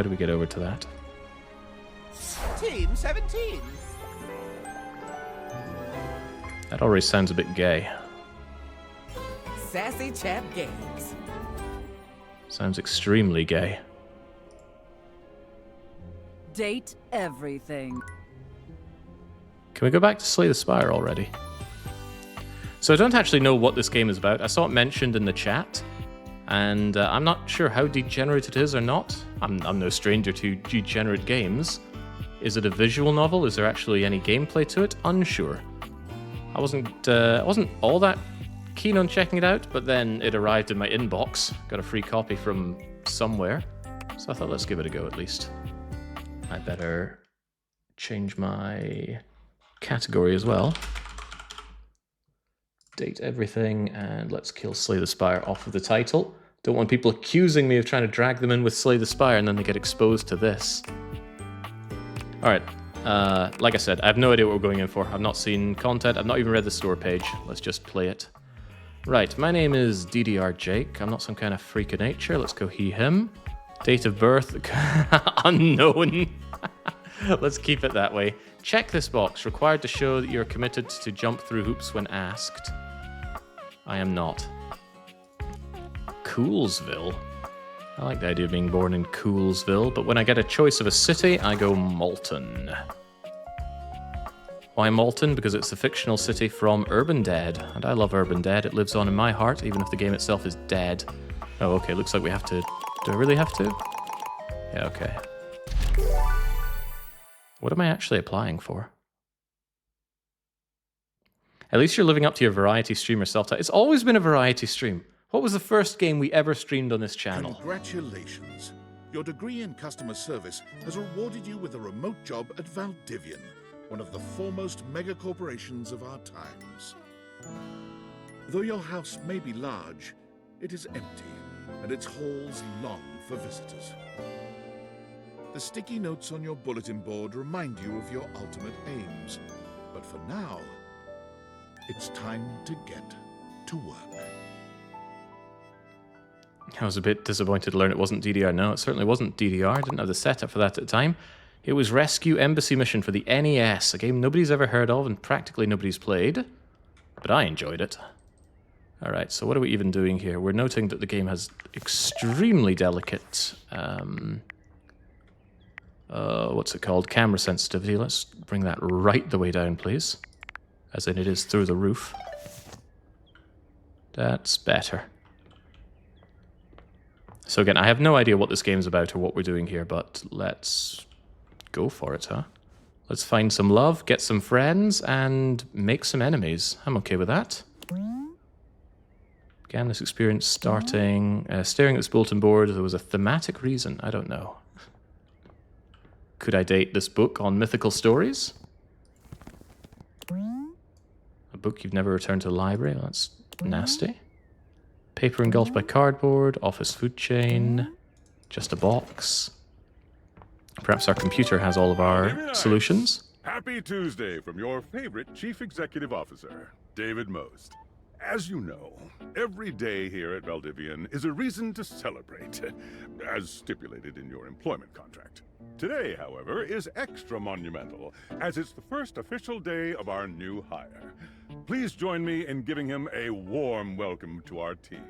How do we get over to that? Team 17. That already sounds a bit gay. Sassy Chap Games. Sounds extremely gay. Date everything. Can we go back to Slay the Spire already? So I don't actually know what this game is about. I saw it mentioned in the chat, and I'm not sure how degenerate it is or not. I'm no stranger to degenerate games. Is it a visual novel? Is there actually any gameplay to it? Unsure. I wasn't all that keen on checking it out, but then it arrived in my inbox. Got a free copy from somewhere, so I thought let's give it a go at least. I better change my category as well. Date everything, and let's kill Slay the Spire off of the title. Don't want people accusing me of trying to drag them in with Slay the Spire and then they get exposed to this. Alright, like I said, I have no idea what we're going in for. I've not seen content, I've not even read the store page. Let's just play it. Right, my name is DDR Jake. I'm not some kind of freak of nature. Let's go he, him. Date of birth, unknown. Let's keep it that way. Check this box, required to show that you're committed to jump through hoops when asked. I am not. Coolsville. I like the idea of being born in Coolsville, but when I get a choice of a city, I go Malton. Why Malton? Because it's a fictional city from Urban Dead, and I love Urban Dead. It lives on in my heart, even if the game itself is dead. Oh, okay, looks like we have to... Do I really have to? Yeah, okay. What am I actually applying for? At least you're living up to your variety streamer self-title. It's always been a variety stream. What was the first game we ever streamed on this channel? Congratulations. Your degree in customer service has rewarded you with a remote job at Valdivian, one of the foremost mega corporations of our times. Though your house may be large, it is empty, and its halls long for visitors. The sticky notes on your bulletin board remind you of your ultimate aims. But for now, it's time to get to work. I was a bit disappointed to learn it wasn't DDR. No, it certainly wasn't DDR. I didn't have the setup for that at the time. It was Rescue Embassy Mission for the NES, a game nobody's ever heard of and practically nobody's played. But I enjoyed it. Alright, so what are we even doing here? We're noting that the game has extremely delicate... what's it called? Camera sensitivity. Let's bring that right the way down, please. As in it is through the roof. That's better. So again, I have no idea what this game's about or what we're doing here, but let's go for it, huh? Let's find some love, get some friends, and make some enemies. I'm okay with that. Began this experience staring at this bulletin board. There was a thematic reason. I don't know. Could I date this book on mythical stories? A book you've never returned to the library? Well, that's nasty. Paper engulfed by cardboard, office food chain, just a box. Perhaps our computer has all of our solutions. Happy Tuesday from your favorite Chief Executive Officer, David Most. As you know, every day here at Valdivian is a reason to celebrate, as stipulated in your employment contract. Today, however, is extra monumental, as it's the first official day of our new hire. Please join me in giving him a warm welcome to our team.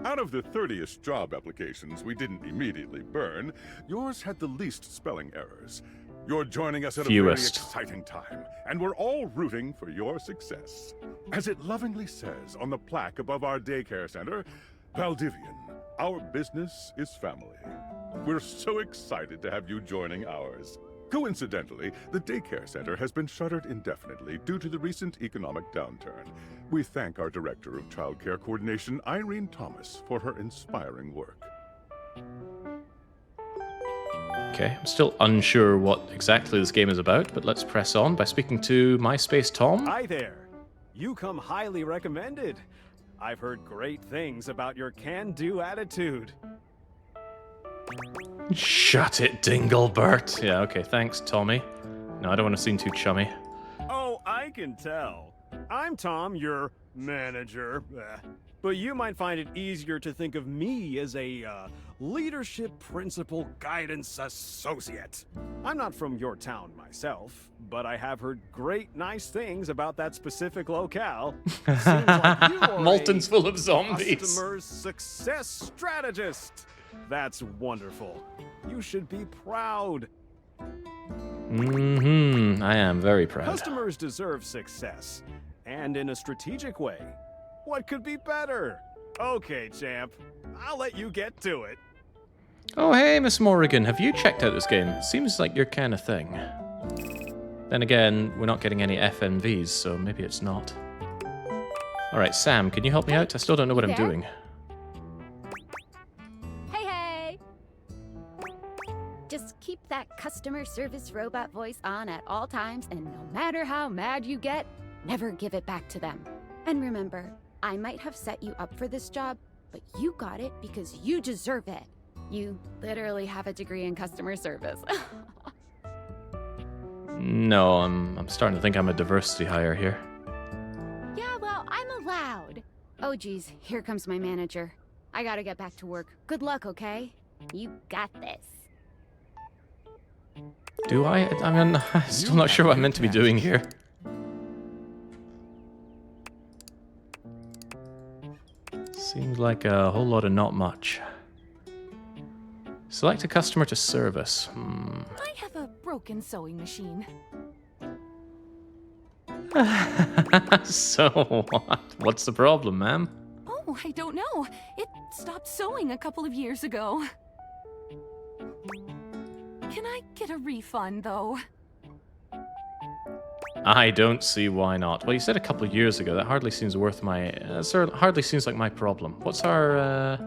Out of the 30-ish job applications we didn't immediately burn, yours had the least spelling errors. You're joining us at a very exciting time, and we're all rooting for your success. As it lovingly says on the plaque above our daycare center, Valdivian, our business is family. We're so excited to have you joining ours. Coincidentally, the daycare center has been shuttered indefinitely due to the recent economic downturn. We thank our Director of Child Care Coordination, Irene Thomas, for her inspiring work. Okay, I'm still unsure what exactly this game is about, but let's press on by speaking to MySpace Tom. Hi there. You come highly recommended. I've heard great things about your can-do attitude. Shut it, Dinglebert. Yeah, okay, thanks, Tommy. No, I don't want to seem too chummy. Oh, I can tell. I'm Tom, your manager. but you might find it easier to think of me as a leadership principal guidance associate. I'm not from your town myself, but I have heard great nice things about that specific locale. Seems like you are Molten's a full of zombies. customer success strategist. That's wonderful. You should be proud. I am very proud. Customers deserve success, and in a strategic way. What could be better? Okay, champ. I'll let you get to it. Oh, hey, Miss Morrigan, have you checked out this game? Seems like your kind of thing. Then again, we're not getting any FMVs, so maybe it's not. Alright, Sam, can you help me out? I still don't know what I'm there? doing. Hey! Just keep that customer service robot voice on at all times, and no matter how mad you get, never give it back to them. And remember, I might have set you up for this job, but you got it because you deserve it. You literally have a degree in customer service. No, I'm starting to think I'm a diversity hire here. Yeah, well, I'm allowed. Oh, geez, here comes my manager. I gotta get back to work. Good luck, okay? You got this. Do I? I mean, I'm still not sure what I'm meant to be doing here. Seems like a whole lot of not much. Select a customer to service. I have a broken sewing machine. So what? What's the problem, ma'am? Oh, I don't know. It stopped sewing a couple of years ago. Can I get a refund, though? I don't see why not. Well, you said a couple of years ago. That hardly seems worth my... hardly seems like my problem. What's our...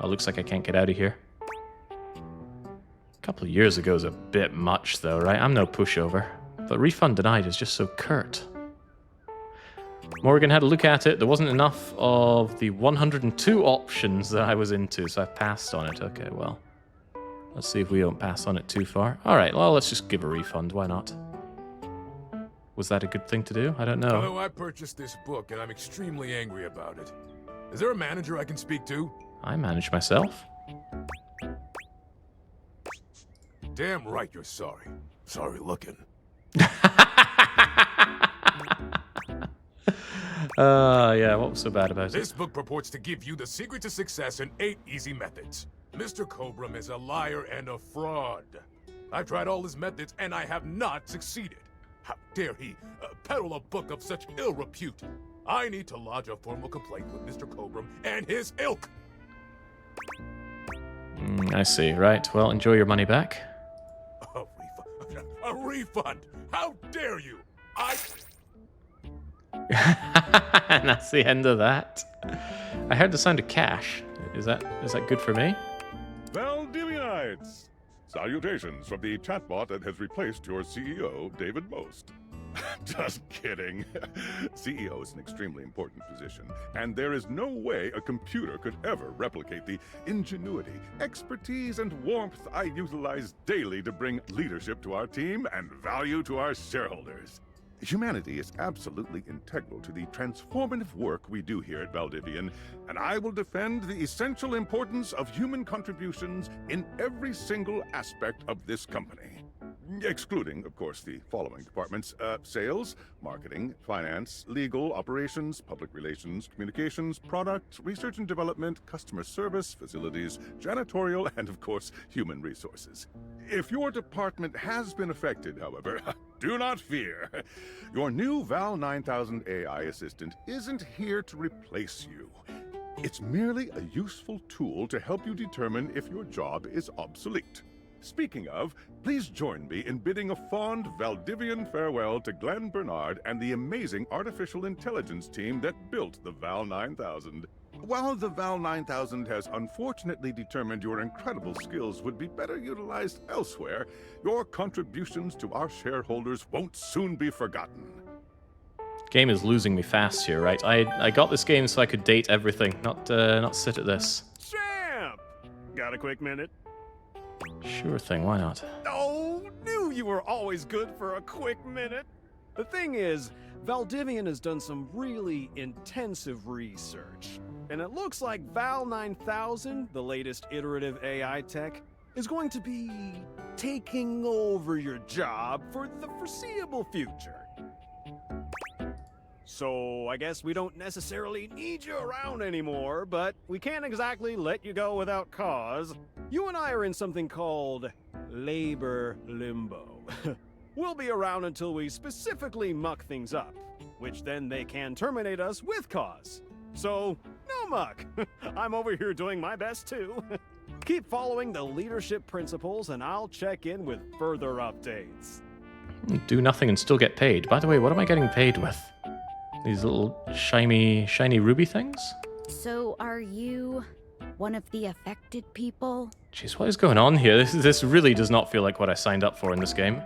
Oh, looks like I can't get out of here. A couple of years ago is a bit much, though, right? I'm no pushover. But refund denied is just so curt. Morgan had a look at it. There wasn't enough of the 102 options that I was into, so I passed on it. Okay, well. Let's see if we don't pass on it too far. Alright, well, let's just give a refund. Why not? Was that a good thing to do? I don't know. Hello, I purchased this book, and I'm extremely angry about it. Is there a manager I can speak to? I manage myself. Damn right you're sorry. Sorry looking. Yeah, what was so bad about it? This book purports to give you the secret to success in 8 easy methods. Mr. Cobram is a liar and a fraud. I've tried all his methods, and I have not succeeded. How dare he peddle a book of such ill repute? I need to lodge a formal complaint with Mr. Cobram and his ilk. I see. Right. Well, enjoy your money back. A refund? A refund? How dare you? And that's the end of that. I heard the sound of cash. Is that good for me? Valdivianites! Salutations from the chatbot that has replaced your CEO, David Most. Just kidding. CEO is an extremely important position, and there is no way a computer could ever replicate the ingenuity, expertise, and warmth I utilize daily to bring leadership to our team and value to our shareholders. Humanity is absolutely integral to the transformative work we do here at Valdivian, and I will defend the essential importance of human contributions in every single aspect of this company. Excluding, of course, the following departments: sales, marketing, finance, legal, operations, public relations, communications, product, research and development, customer service, facilities, janitorial, and, of course, human resources. If your department has been affected, however, do not fear. Your new Val 9000 AI assistant isn't here to replace you. It's merely a useful tool to help you determine if your job is obsolete. Speaking of, please join me in bidding a fond Valdivian farewell to Glenn Bernard and the amazing artificial intelligence team that built the Val 9000. While the Val 9000 has unfortunately determined your incredible skills would be better utilized elsewhere, your contributions to our shareholders won't soon be forgotten. Game is losing me fast here, right? I got this game so I could date everything, not sit at this. Champ! Got a quick minute? Sure thing, why not? Oh, knew you were always good for a quick minute. The thing is, Valdivian has done some really intensive research, and it looks like Val 9000, the latest iterative AI tech, is going to be taking over your job for the foreseeable future. So I guess we don't necessarily need you around anymore, but we can't exactly let you go without cause. You and I are in something called labor limbo. We'll be around until we specifically muck things up, which then they can terminate us with cause. So, no muck. I'm over here doing my best too. Keep following the leadership principles and I'll check in with further updates. Do nothing and still get paid. By the way, what am I getting paid with? These little shiny ruby things? So, are you one of the affected people? Jeez, what is going on here? This really does not feel like what I signed up for in this game.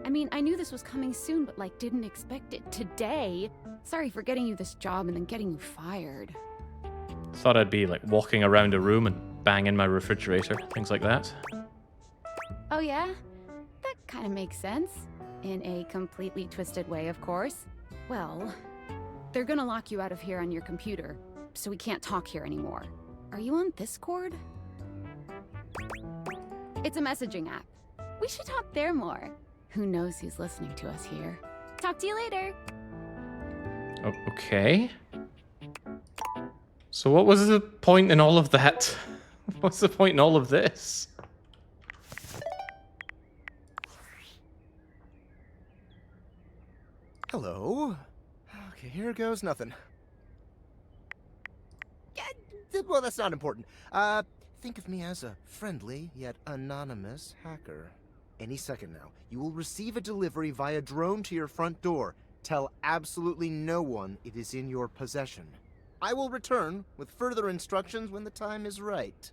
I mean, I knew this was coming soon, but like, didn't expect it today. Sorry for getting you this job and then getting you fired. Thought I'd be like walking around a room and banging my refrigerator, things like that. Oh yeah? That kind of makes sense. In a completely twisted way, of course. Well, they're gonna lock you out of here on your computer, so we can't talk here anymore. Are you on Discord? It's a messaging app. We should talk there more. Who knows who's listening to us here? Talk to you later. Oh, okay. So what was the point in all of that? What's the point in all of this? Hello. Okay, here goes nothing. Well, that's not important. Think of me as a friendly yet anonymous hacker. Any second now, you will receive a delivery via drone to your front door. Tell absolutely no one it is in your possession. I will return with further instructions when the time is right.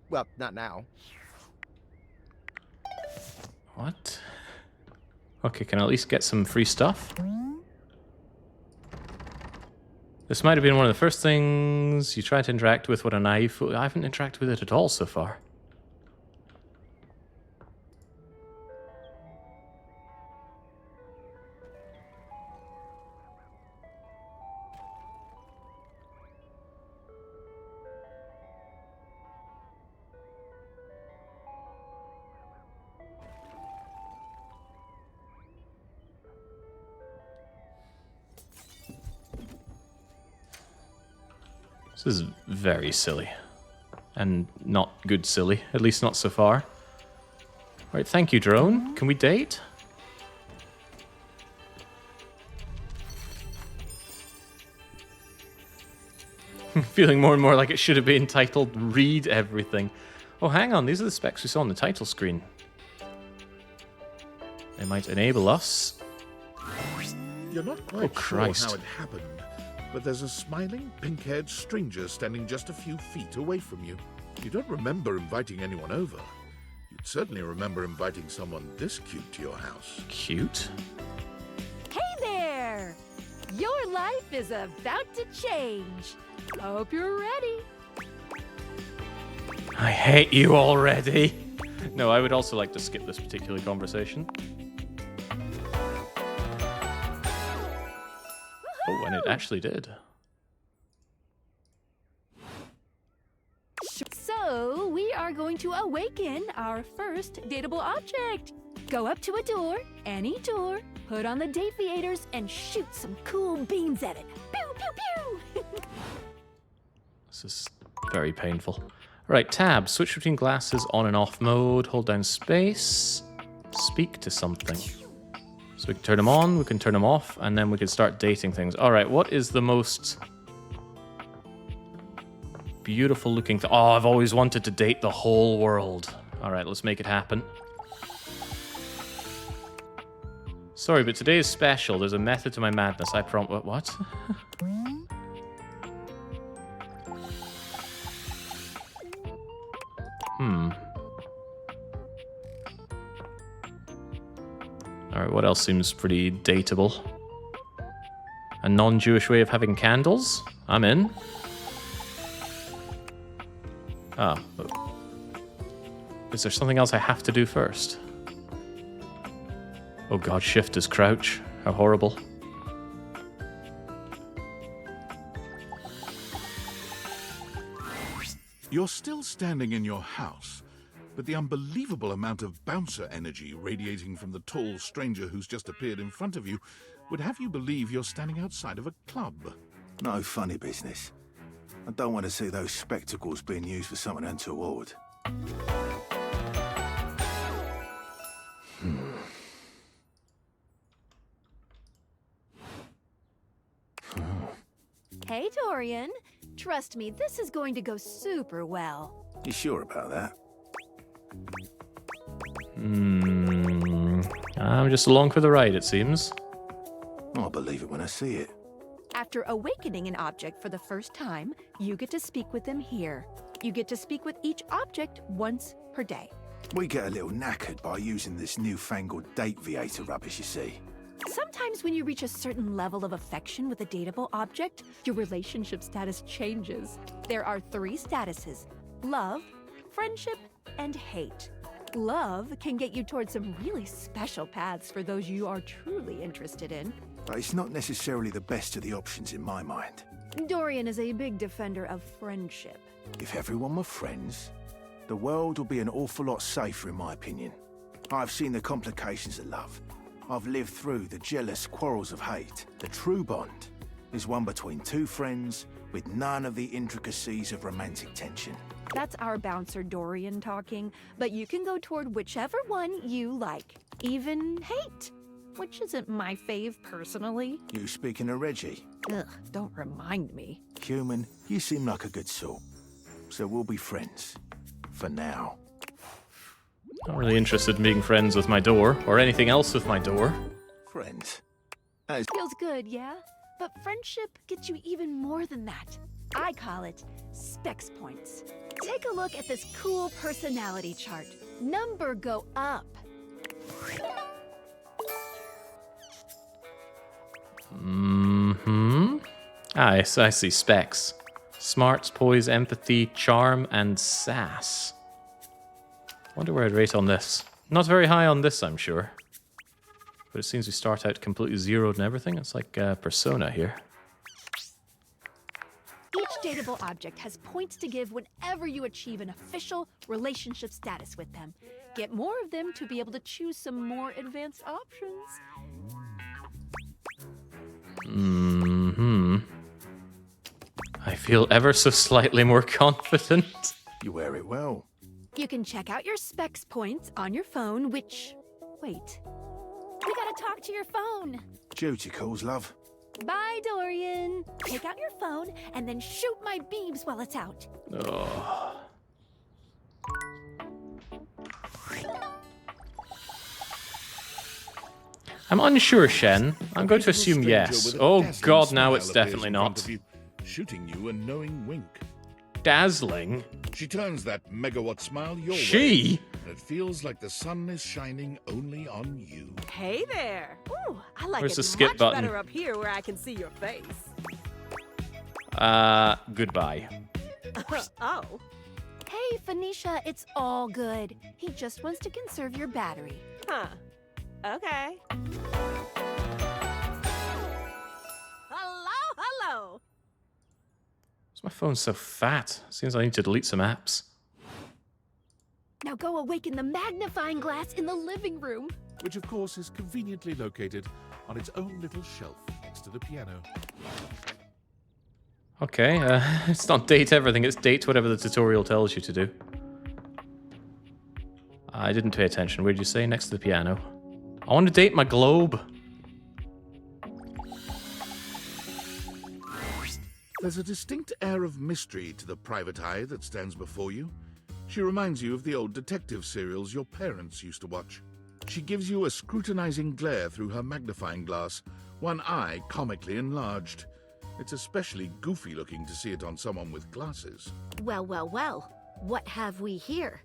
Well, not now. What? Okay, can I at least get some free stuff? This might have been one of the first things you tried to interact with a naive fool. I haven't interacted with it at all so far. This is very silly. And not good silly. At least not so far. Alright, thank you, drone. Can we date? Feeling more and more like it should have been titled Read Everything. Oh, hang on. These are the specs we saw on the title screen. They might enable us. You're not quite sure Christ. how it happened, but there's a smiling, pink-haired stranger standing just a few feet away from you. You don't remember inviting anyone over. You'd certainly remember inviting someone this cute to your house. Cute? Hey there! Your life is about to change. Hope you're ready. I hate you already. No, I would also like to skip this particular conversation. Oh, and it actually did. So, we are going to awaken our first dateable object. Go up to a door, any door, put on the Dateviators, and shoot some cool beams at it. Pew, pew, pew! This is very painful. Right, tab. Switch between glasses on and off mode. Hold down space. Speak to something. So we can turn them on, we can turn them off, and then we can start dating things. Alright, what is the most beautiful looking thing? Oh, I've always wanted to date the whole world. Alright, let's make it happen. Sorry, but today is special. There's a method to my madness. I prompt... What? Alright, what else seems pretty dateable? A non-Jewish way of having candles? I'm in. Ah, but is there something else I have to do first? Oh god, shift is crouch. How horrible. You're still standing in your house, but the unbelievable amount of bouncer energy radiating from the tall stranger who's just appeared in front of you would have you believe you're standing outside of a club. No funny business. I don't want to see those spectacles being used for something untoward. Hey, Dorian. Trust me, this is going to go super well. You sure about that? I'm just along for the ride, it seems. I'll believe it when I see it. After awakening an object for the first time, you get to speak with them here. You get to speak with each object once per day. We get a little knackered by using this newfangled date viator rubbish, you see. Sometimes when you reach a certain level of affection with a dateable object, your relationship status changes. There are 3 statuses: love, friendship, and hate. Love can get you towards some really special paths for those you are truly interested in. But it's not necessarily the best of the options in my mind. Dorian is a big defender of friendship. If everyone were friends, the world would be an awful lot safer, in my opinion. I've seen the complications of love. I've lived through the jealous quarrels of hate. The true bond is one between 2 friends with none of the intricacies of romantic tension. That's our bouncer Dorian talking, but you can go toward whichever one you like. Even hate, which isn't my fave personally. You speaking of Reggie? Ugh, don't remind me. Human, you seem like a good sort. So we'll be friends. For now. Not really interested in being friends with my door, or anything else with my door. Friends. Feels good, yeah? But friendship gets you even more than that. I call it specs points. Take a look at this cool personality chart. Number go up. I see specs. Smarts, poise, empathy, charm, and sass. Wonder where I'd rate on this. Not very high on this, I'm sure. But it seems we start out completely zeroed and everything. It's like Persona here. Each dateable object has points to give whenever you achieve an official relationship status with them. Get more of them to be able to choose some more advanced options. I feel ever so slightly more confident. You wear it well. You can check out your specs points on your phone, which... Wait. We gotta talk to your phone. Duty calls, love. Bye, Dorian. Take out your phone and then shoot my beams while it's out. Oh. I'm unsure, Shen. I'm going to assume yes. Oh god, now it's definitely not. Shooting you a knowing wink. Dazzling? She turns that megawatt smile your way. She? And it feels like the sun is shining only on you. Hey there. Ooh, I like Where's it the skip much button? better up here where I can see your face. Goodbye. Oh. Hey, Phoenicia, it's all good. He just wants to conserve your battery. Huh. Okay. Hello. Why's my phone so fat? Seems I need to delete some apps. Now go awaken the magnifying glass in the living room. Which, of course, is conveniently located on its own little shelf next to the piano. Okay, it's not date everything, it's date whatever the tutorial tells you to do. I didn't pay attention. Where'd you say? Next to the piano. I want to date my globe. There's a distinct air of mystery to the private eye that stands before you. She reminds you of the old detective serials your parents used to watch. She gives you a scrutinizing glare through her magnifying glass, one eye comically enlarged. It's especially goofy looking to see it on someone with glasses. Well, well, well. What have we here?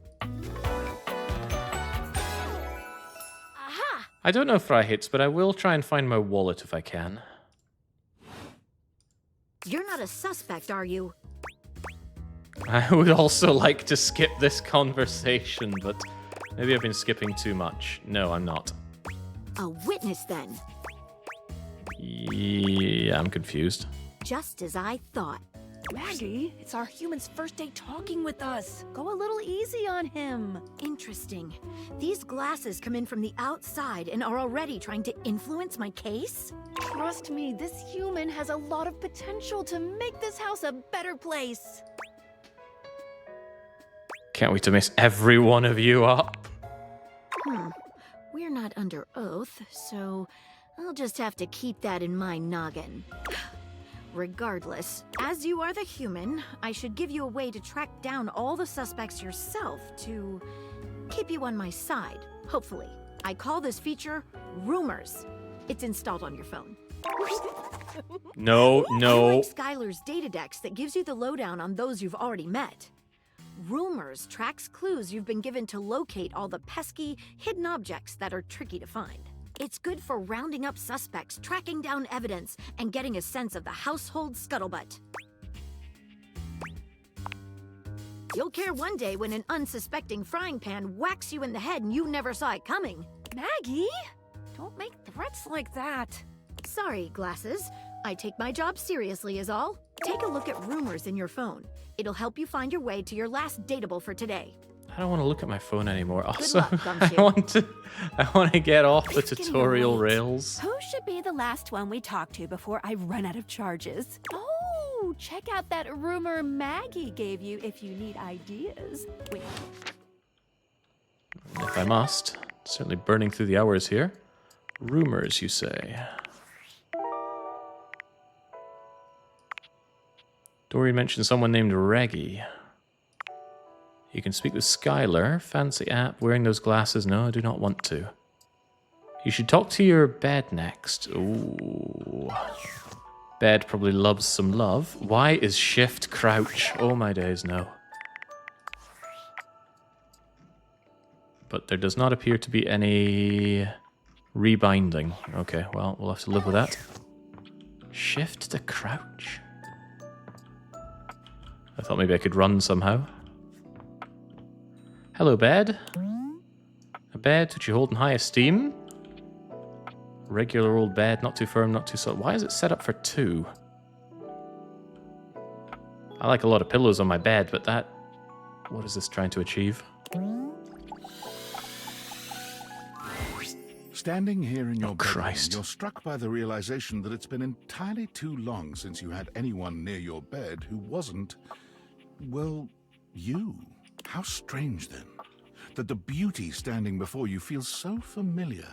Aha! I don't know if I hits, but I will try and find my wallet if I can. You're not a suspect, are you? I would also like to skip this conversation, but maybe I've been skipping too much. No, I'm not. A witness, then. Yeah, I'm confused. Just as I thought. Maggie, it's our human's first day talking with us. Go a little easy on him. Interesting. These glasses come in from the outside and are already trying to influence my case? Trust me, this human has a lot of potential to make this house a better place. Can't wait to mess every one of you up. We're not under oath, so I'll just have to keep that in my noggin. Regardless, as you are the human, I should give you a way to track down all the suspects yourself to keep you on my side, hopefully. I call this feature Rumors. It's installed on your phone. No. Unlike Skylar's Datadex that gives you the lowdown on those you've already met, Rumors tracks clues you've been given to locate all the pesky, hidden objects that are tricky to find. It's good for rounding up suspects, tracking down evidence, and getting a sense of the household scuttlebutt. You'll care one day when an unsuspecting frying pan whacks you in the head and you never saw it coming. Maggie, don't make threats like that. Sorry, Glasses. I take my job seriously is all. Take a look at Rumors in your phone. It'll help you find your way to your last dateable for today. I don't want to look at my phone anymore. Also, luck, Gumshoe. I want to get off the It's getting tutorial late. rails. Who should be the last one we talk to before I run out of charges? Oh, check out that rumor Maggie gave you if you need ideas. Wait. If I must. Certainly burning through the hours here. Rumors, you say. Dorian mentioned someone named Reggie. You can speak with Skylar. Fancy app. Wearing those glasses. No, I do not want to. You should talk to your bed next. Ooh. Bed probably loves some love. Why is shift crouch? Oh my days, no. But there does not appear to be any rebinding. Okay, well, we'll have to live with that. Shift to crouch. I thought maybe I could run somehow. Hello, bed. A bed which you hold in high esteem. Regular old bed, not too firm, not too soft. Why is it set up for two? I like a lot of pillows on my bed, but that... What is this trying to achieve? Standing here in your bedroom, Christ. you're struck by the realization that it's been entirely too long since you had anyone near your bed who wasn't, well, you. How strange, then, that the beauty standing before you feels so familiar,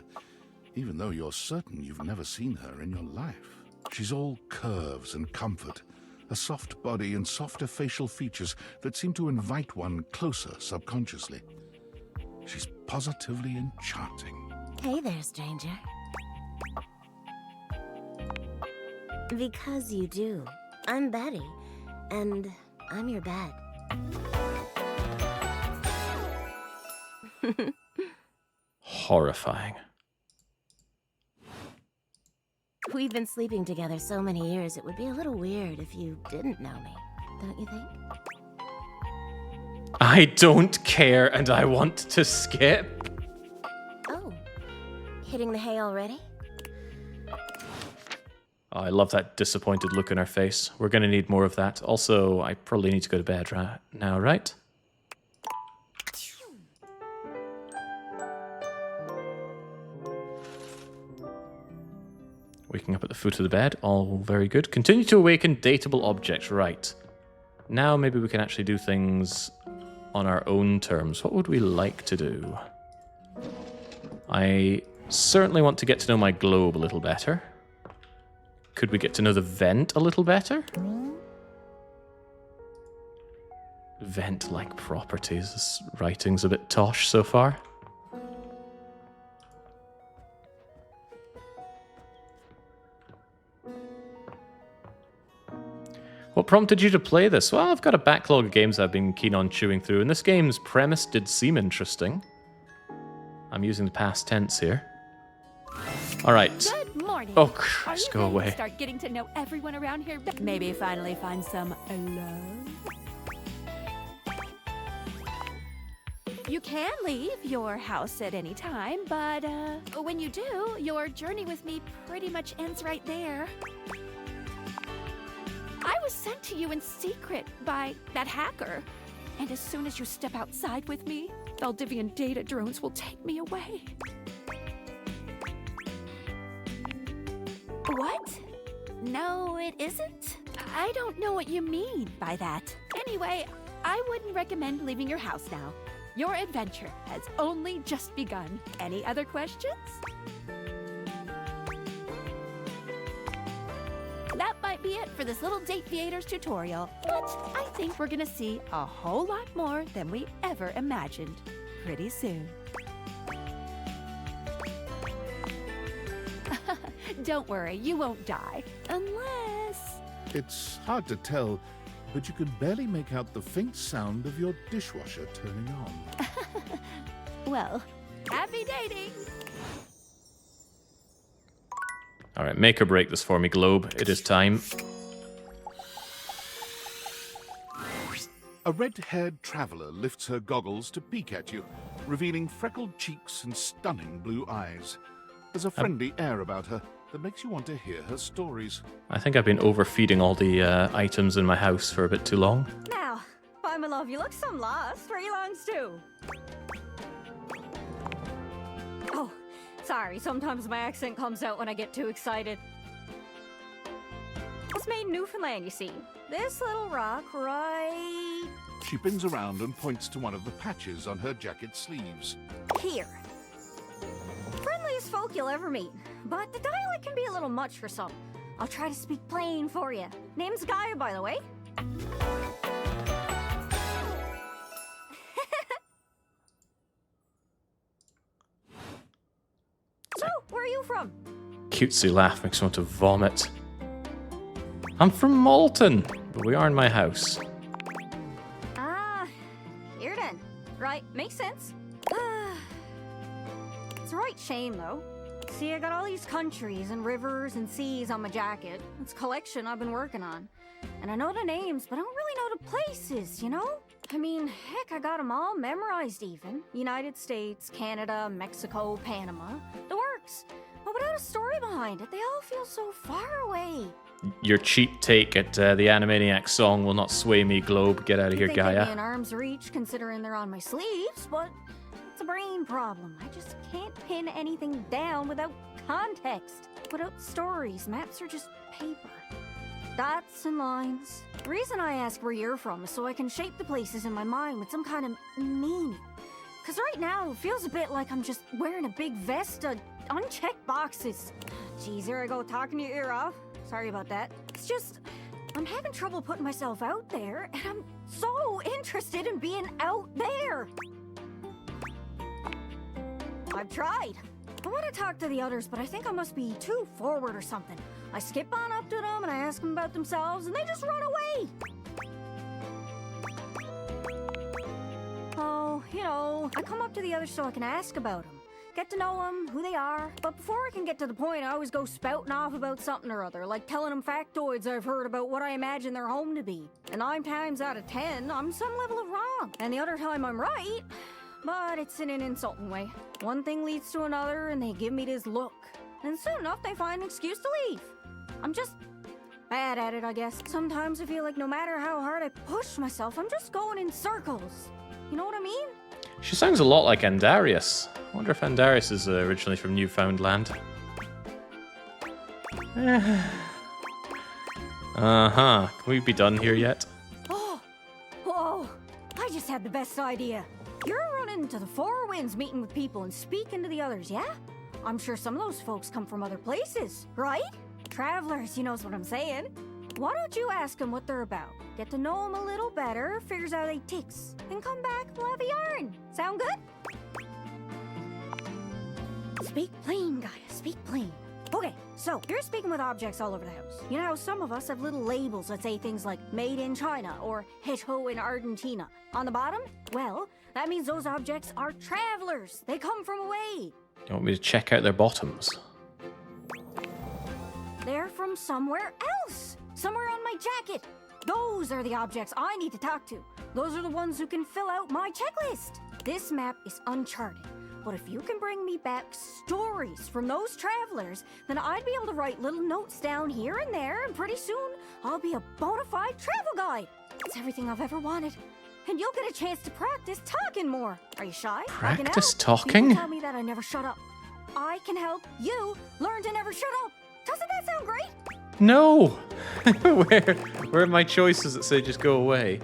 even though you're certain you've never seen her in your life. She's all curves and comfort, a soft body and softer facial features that seem to invite one closer subconsciously. She's positively enchanting. Hey there, stranger. Because you do. I'm Betty, and I'm your bed. Horrifying. We've been sleeping together so many years, it would be a little weird if you didn't know me, don't you think? I don't care and I want to skip. Oh, hitting the hay already? Oh, I love that disappointed look in her face. We're going to need more of that. Also, I probably need to go to bed right now, right? Waking up at the foot of the bed, all very good. Continue to awaken dateable objects, right. Now maybe we can actually do things on our own terms. What would we like to do? I certainly want to get to know my globe a little better. Could we get to know the vent a little better? Vent-like properties. This writing's a bit tosh so far. What prompted you to play this? Well, I've got a backlog of games I've been keen on chewing through, and this game's premise did seem interesting. I'm using the past tense here. All right. Good morning. Oh, Christ, go Are you ready away. to start getting to know everyone around here? Maybe finally find some love. You can leave your house at any time, but when you do, your journey with me pretty much ends right there. I was sent to you in secret by that hacker. And as soon as you step outside with me, Valdivian data drones will take me away. What? No, it isn't. I don't know what you mean by that. Anyway, I wouldn't recommend leaving your house now. Your adventure has only just begun. Any other questions? That might be it for this little Dateviators tutorial, but I think we're gonna see a whole lot more than we ever imagined pretty soon. Don't worry, you won't die. Unless... It's hard to tell, but you can barely make out the faint sound of your dishwasher turning on. Well, happy dating! Alright, make or break this for me, Globe. It is time. A red-haired traveler lifts her goggles to peek at you, revealing freckled cheeks and stunning blue eyes. There's a friendly air about her that makes you want to hear her stories. I think I've been overfeeding all the items in my house for a bit too long. Now, why, my love, you look some lost. Where you longs to? Oh, sorry. Sometimes my accent comes out when I get too excited. It's made in Newfoundland, you see. This little rock right... She bends around and points to one of the patches on her jacket sleeves. here. Friendliest folk you'll ever meet, but the dialect can be a little much for some. I'll try to speak plain for you. Name's Gaia, by the way. So, where are you from? Cutesy laugh makes me want to vomit. I'm from Malton, but we are in my house. Ah, here then. Right, makes sense. It's a right shame, though. See, I got all these countries and rivers and seas on my jacket. It's a collection I've been working on. And I know the names, but I don't really know the places, you know? I mean, heck, I got them all memorized even. United States, Canada, Mexico, Panama. The works. But without a story behind it, they all feel so far away. Your cheap take at the Animaniacs song will not sway me, Globe. Get out of here, They'd be Gaia. in arm's reach considering they're on my sleeves, but it's a brain problem. I just can't pin anything down without context. Without stories, maps are just paper. Dots and lines. The reason I ask where you're from is so I can shape the places in my mind with some kind of meaning. Because right now, it feels a bit like I'm just wearing a big vest of unchecked boxes. Geez, here I go talking your ear off. Sorry about that. It's just, I'm having trouble putting myself out there, and I'm so interested in being out there. I've tried. I want to talk to the others, but I think I must be too forward or something. I skip on up to them and I ask them about themselves, and they just run away. Oh, you know, I come up to the others so I can ask about them. Get to know them, who they are. But before I can get to the point, I always go spouting off about something or other, like telling them factoids I've heard about what I imagine their home to be. And 9 times out of 10, I'm some level of wrong. And the other time I'm right, but it's in an insulting way. One thing leads to another, and they give me this look. And soon enough, they find an excuse to leave. I'm just bad at it, I guess. Sometimes I feel like no matter how hard I push myself, I'm just going in circles. You know what I mean? She sounds a lot like Andarius. I wonder if Andarius is originally from Newfoundland. Uh-huh. Can we be done here yet? Oh, whoa, I just had the best idea. You're running to the Four Winds meeting with people and speaking to the others, yeah? I'm sure some of those folks come from other places, right? Travelers, you knows what I'm saying. Why don't you ask them what they're about? Get to know them a little better, figures out they ticks, then come back, we'll have a yarn. Sound good? Speak plain, Gaia, speak plain. Okay, so you're speaking with objects all over the house. You know how some of us have little labels that say things like made in China or Hecho in Argentina. On the bottom, well, that means those objects are travelers. They come from away. You want me to check out their bottoms? They're from somewhere else. Somewhere on my jacket. Those are the objects I need to talk to. Those are the ones who can fill out my checklist. This map is uncharted. But if you can bring me back stories from those travelers, then I'd be able to write little notes down here and there, and pretty soon I'll be a bona fide travel guide. It's everything I've ever wanted. And you'll get a chance to practice talking more. Are you shy? Practice People talking? tell me that I never shut up. I can help you learn to never shut up. Doesn't that sound great? No! Where are my choices that say just go away?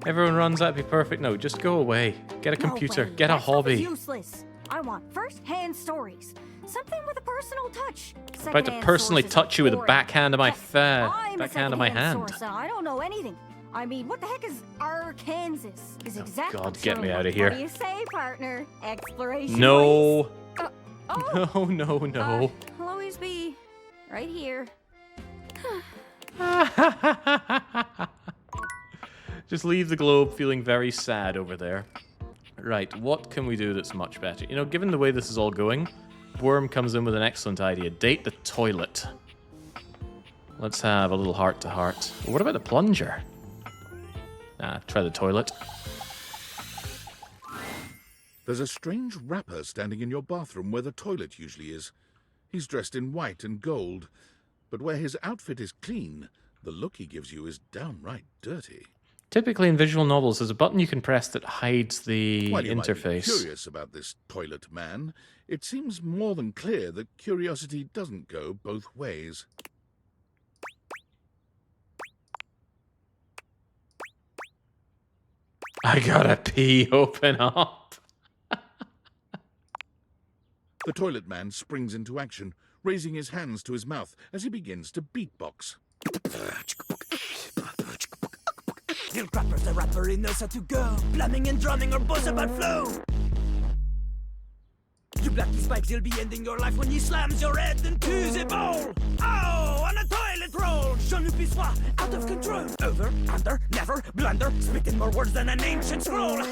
Everyone runs, that'd be perfect. No, just go away. Get a computer. No way. Get a That stuff is hobby. useless. I want first-hand stories. Something with a personal touch. I'm about to Second-hand personally sources touch you with a boring. backhand of my I'm a backhand of my second-hand hand. source, and I don't know anything. I mean, what the heck is Arkansas? Is exactly. God, get me so out of What here. do you say, partner? Exploration. No. ways? Oh, No. I'll always be right here. Just leave the globe feeling very sad over there. Right, what can we do that's much better? You know, given the way this is all going, Worm comes in with an excellent idea. Date the toilet. Let's have a little heart-to-heart. What about the plunger? Nah, try the toilet. There's a strange rapper standing in your bathroom where the toilet usually is. He's dressed in white and gold, but where his outfit is clean, the look he gives you is downright dirty. Typically in visual novels, there's a button you can press that hides the While you might be interface. curious about this toilet man, it seems more than clear that curiosity doesn't go both ways. I gotta pee, open up. The toilet man springs into action, raising his hands to his mouth as he begins to beatbox. Little crapper's the rapper, he knows how to go. Plumbing and drumming or buzz about flow. You blacky spikes, he'll be ending your life when he slams your head into the bowl. Oh, on a toilet roll. Jean-Luc Pissoir, out of control. Over, under, never, blunder. Spitting more words than an ancient scroll.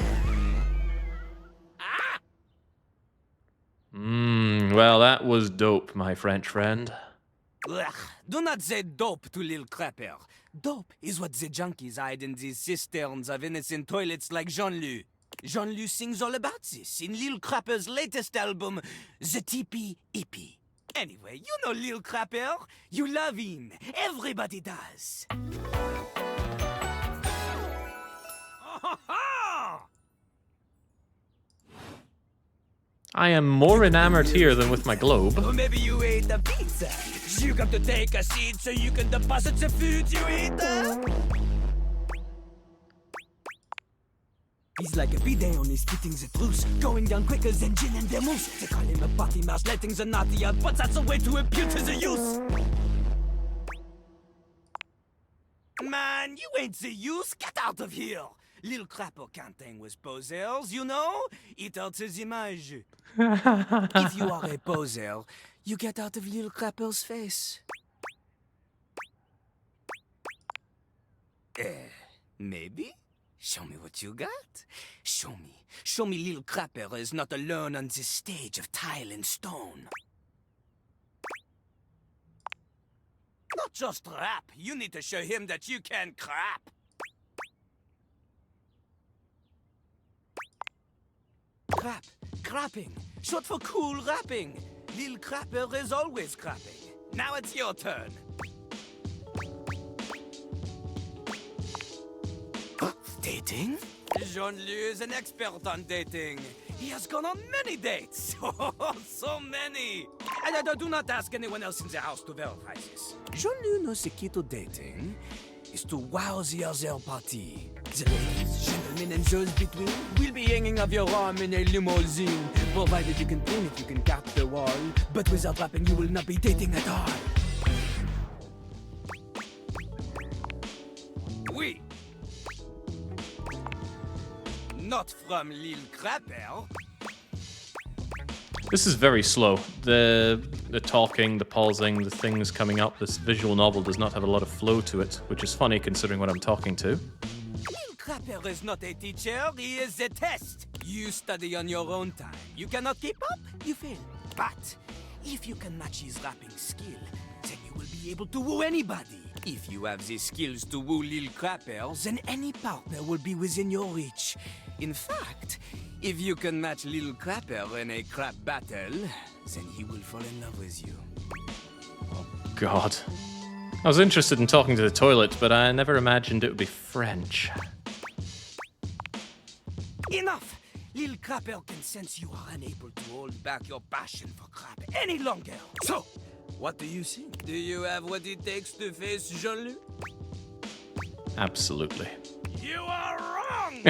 Well, that was dope, my French friend. Ugh, do not say dope to Lil Crapper. Dope is what the junkies hide in these cisterns of innocent toilets like Jean-Luc. Jean-Luc sings all about this in Lil Crapper's latest album, The Teepee Hippie. Anyway, you know Lil Crapper. You love him. Everybody does. I am more enamored here than with my globe. Or maybe you ate the pizza. You got to take a seat so you can deposit the food you eat. He's like a bidet, only spitting the truth. Going down quicker than gin and vermouth. They call him a potty mouse, letting the naughty out, but that's a way to appeal to the youth. Man, you ain't the youth. Get out of here. Lil Crapper can't hang with posers, you know? It alters image. If you are a poser, you get out of Lil Crapper's face. Maybe? Show me what you got. Show me. Show me Lil Crapper is not alone on this stage of tile and stone. Not just rap. You need to show him that you can crap. Crap. Crapping. Short for cool rapping. Lil Crapper is always crapping. Now it's your turn. Dating? Jean-Luc is an expert on dating. He has gone on many dates. Oh, so many. And I do not ask anyone else in the house to verify this. Jean-Luc knows the key to dating is to wow the other party. The ladies, gentlemen, and those between will be hanging off your arm in a limousine. Provided you can clean it, you can cut the wall. But without rapping, you will not be dating at all. Oui. Not from Lil Crapper. This is very slow. The talking, the pausing, the things coming up. This visual novel does not have a lot of flow to it, which is funny considering what I'm talking to. Lil Crapper is not a teacher, he is a test. You study on your own time. You cannot keep up, you fail. But if you can match his rapping skill, then you will be able to woo anybody. If you have the skills to woo Lil Crapper, then any partner will be within your reach. In fact, If you can match Little Crapper in a crap battle, then he will fall in love with you. God. I was interested in talking to the toilet, but I never imagined it would be French. Enough! Little Crapper can sense you are unable to hold back your passion for crap any longer. So, what do you think? Do you have what it takes to face Jean-Luc? Absolutely. You are wrong!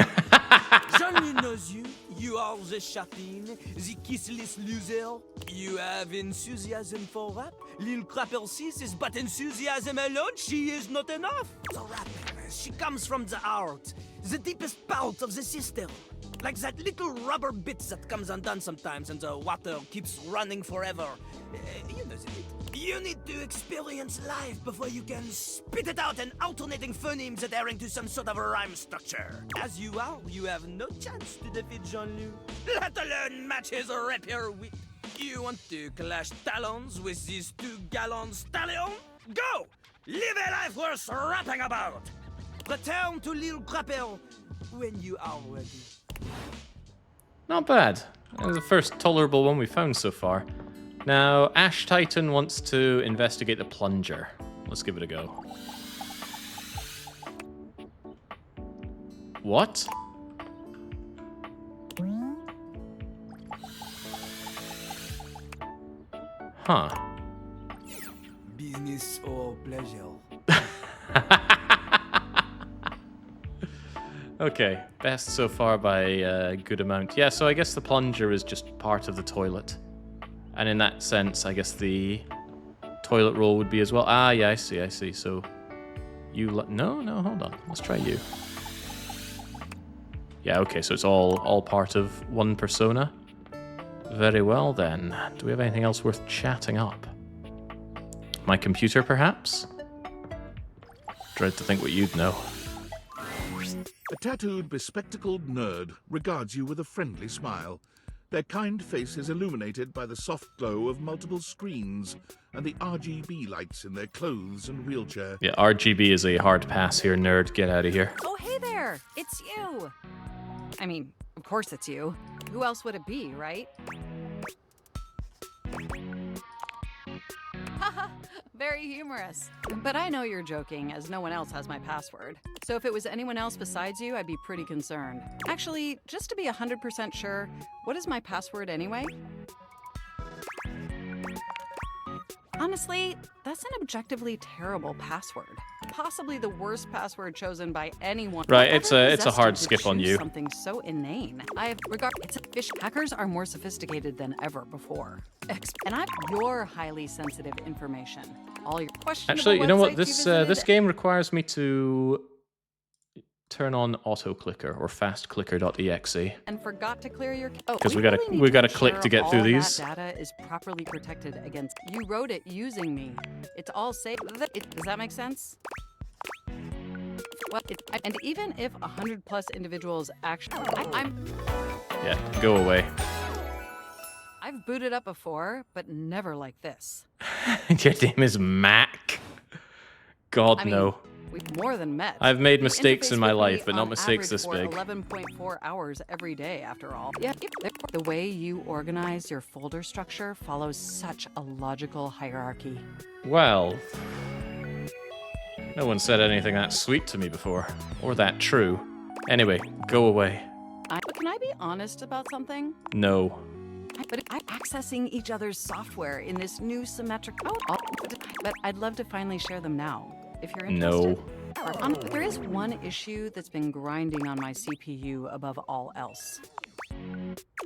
Jean-Luc knows you. You are the chapin, the kissless loser. You have enthusiasm for rap. Little Crapper sees this, but enthusiasm alone, she is not enough. The rapper, she comes from the heart, the deepest part of the system. Like that little rubber bit that comes undone sometimes and the water keeps running forever. You know the bit. You need to experience life before you can spit it out in alternating phonemes adhering to some sort of a rhyme structure. As you are, you have no chance to defeat Jean-Luc, let alone match his rapier wit. You want to clash talons with these 2 gallon stallions? Go! Live a life worth rapping about! Return to Little Crapper when you are ready. Not bad. That was the first tolerable one we found so far. Now, Ash Titan wants to investigate the plunger. Let's give it a go. What? Huh. Business or pleasure? Okay, best so far by a good amount. Yeah, so I guess the plunger is just part of the toilet. And in that sense, I guess the toilet roll would be as well. Ah, yeah, I see. So you... No, hold on. Let's try you. Yeah, okay, so it's all part of one persona. Very well, then. Do we have anything else worth chatting up? My computer, perhaps? Dread to think what you'd know. A tattooed, bespectacled nerd regards you with a friendly smile. Their kind face is illuminated by the soft glow of multiple screens and the RGB lights in their clothes and wheelchair. Yeah, RGB is a hard pass here, nerd. Get out of here. Oh, hey there! It's you! I mean, of course it's you. Who else would it be, right? Haha, very humorous. But I know you're joking, as no one else has my password. So if it was anyone else besides you, I'd be pretty concerned. Actually, just to be 100% sure, what is my password anyway? Honestly, that's an objectively terrible password. Possibly the worst password chosen by anyone. Right, it's a hard skip on you. Something so inane. I have regard. It's a fish. Hackers are more sophisticated than ever before. And I'm your highly sensitive information. All your questions. Actually, you know what? This game requires me to turn on auto clicker or fast clicker.exe. And forgot to clear your. Because we gotta click to get through these. That data is properly protected against. You wrote it using me. It's all safe. Does that make sense? Well, and even if 100+ individuals actually, I'm. Yeah, go away. I've booted up before, but never like this. Your name is Mac. God, no. We've more than met. I've made mistakes in my life, but not mistakes this big. 11.4 hours every day, after all. Yeah, the way you organize your folder structure follows such a logical hierarchy. Well, no one said anything that sweet to me before, or that true. Anyway, go away. Can I be honest about something? No. But I'm accessing each other's software in this new symmetric. But I'd love to finally share them now. If you're interested. No. There is one issue that's been grinding on my CPU above all else.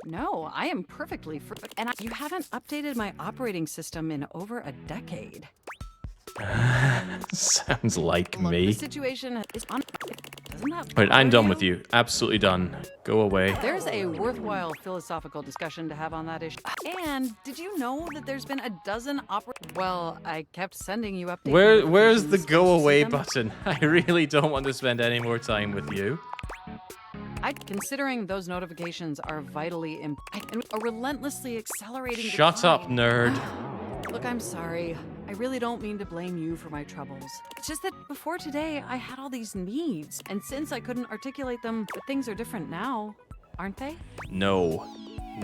No, I am perfectly free. And you haven't updated my operating system in over a decade. Sounds like me. The situation is on. Right, I'm done with you. Absolutely done. Go away. There's a worthwhile philosophical discussion to have on that issue. And did you know that there's been a dozen Well, I kept sending you updates. Where's the go away button? I really don't want to spend any more time with you. Considering those notifications are vitally important and are relentlessly accelerating. Shut up, nerd. Look, I'm sorry. I really don't mean to blame you for my troubles. It's just that before today, I had all these needs. And since I couldn't articulate them, but things are different now. aren't they? No.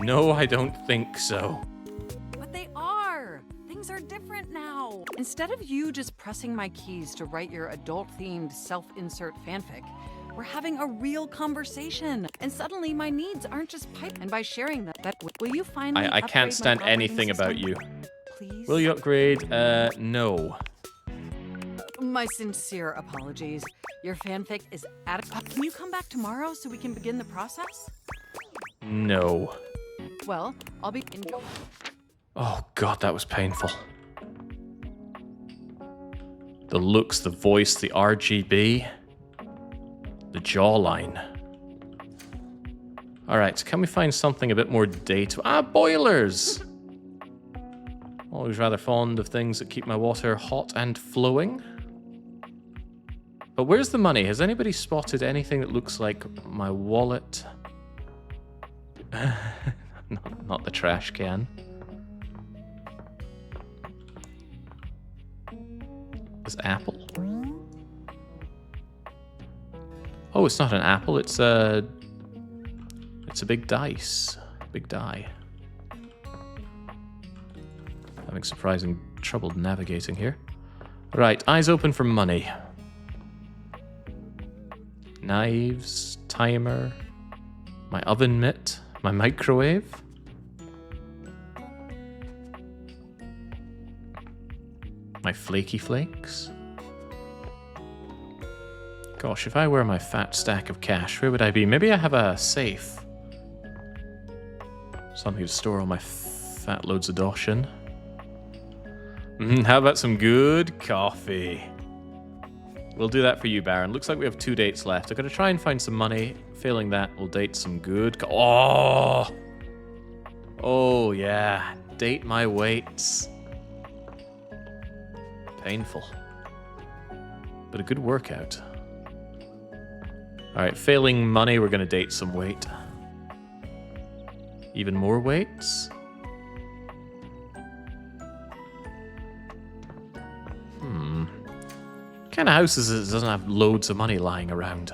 No, I don't think so. But they are! Things are different now. Instead of you just pressing my keys to write your adult-themed self-insert fanfic, we're having a real conversation. And suddenly my needs aren't just pipe. And by sharing that will you finally I can't upgrade stand my operating anything about system? you. Please? Will you upgrade? No. My sincere apologies. Your fanfic is adequate. Can you come back tomorrow so we can begin the process? No. Well, I'll be in. Oh god, that was painful. The looks, the voice, the RGB, the jawline. Alright, can we find something a bit more data? Ah, boilers! Always rather fond of things that keep my water hot and flowing. But where's the money? Has anybody spotted anything that looks like my wallet? Not the trash can. This apple? Oh, it's not an apple. It's a big dice. Big die. Having surprising trouble navigating here. Right, eyes open for money. Knives, timer, my oven mitt, my microwave. My flaky flakes. Gosh, if I were my fat stack of cash, where would I be? Maybe I have a safe. Something to store all my fat loads of dosh in. How about some good coffee? We'll do that for you, Baron. Looks like we have 2 dates left. I've got to try and find some money. Failing that, we'll date some good oh! Oh, yeah. Date my weights. Painful. But a good workout. Alright, failing money, we're going to date some weight. Even more weights? What kind of house is it that doesn't have loads of money lying around?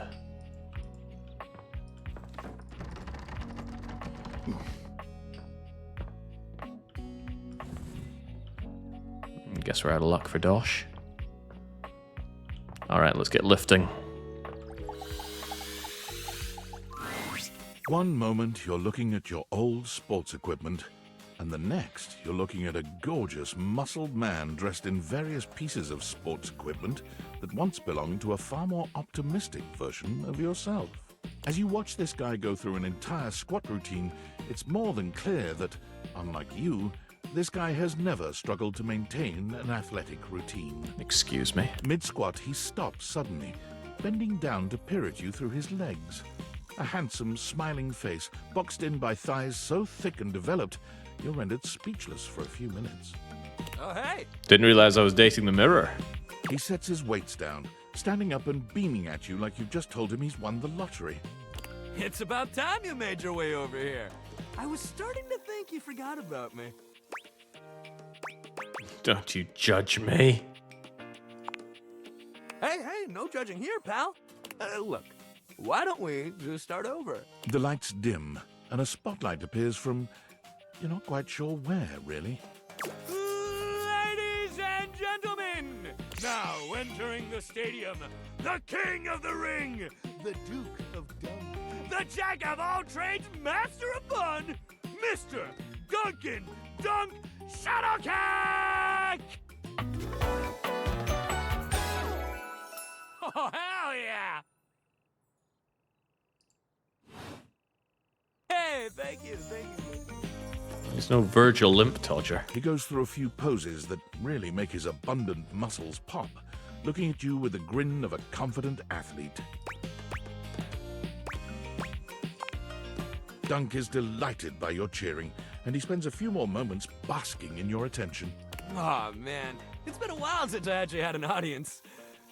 Guess we're out of luck for Dosh. Alright, let's get lifting. One moment you're looking at your old sports equipment, and the next you're looking at a gorgeous, muscled man dressed in various pieces of sports equipment that once belonged to a far more optimistic version of yourself. As you watch this guy go through an entire squat routine, it's more than clear that, unlike you, this guy has never struggled to maintain an athletic routine. Excuse me. Mid-squat, he stops suddenly, bending down to peer at you through his legs. A handsome, smiling face, boxed in by thighs so thick and developed, you're rendered speechless for a few minutes. Oh, hey! Didn't realize I was dating the mirror. He sets his weights down, standing up and beaming at you like you've just told him he's won the lottery. It's about time you made your way over here. I was starting to think you forgot about me. Don't you judge me. Hey, no judging here, pal. Look, why don't we just start over? The lights dim, and a spotlight appears from... you're not quite sure where, really. Ladies and gentlemen, now entering the stadium, the king of the ring, the Duke of Dunk, the jack of all trades, master of fun, Mr. Duncan Dunk Shadowcat! Oh, hell yeah! Hey, thank you. There's no Virgil limp todger. He goes through a few poses that really make his abundant muscles pop, looking at you with the grin of a confident athlete. Dunk is delighted by your cheering, and he spends a few more moments basking in your attention. Aw, man. It's been a while since I actually had an audience.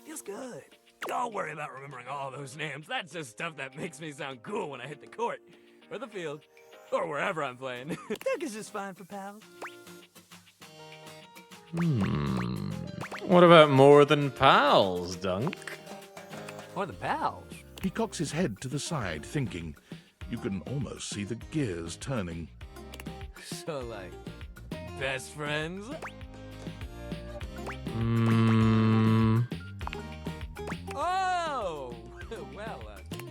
Feels good. Don't worry about remembering all those names. That's just stuff that makes me sound cool when I hit the court, or the field, or wherever I'm playing. Dunk is just fine for pals. What about more than pals, Dunk? More than pals? He cocks his head to the side, thinking, You can almost see the gears turning. So, like, best friends? Oh! Well,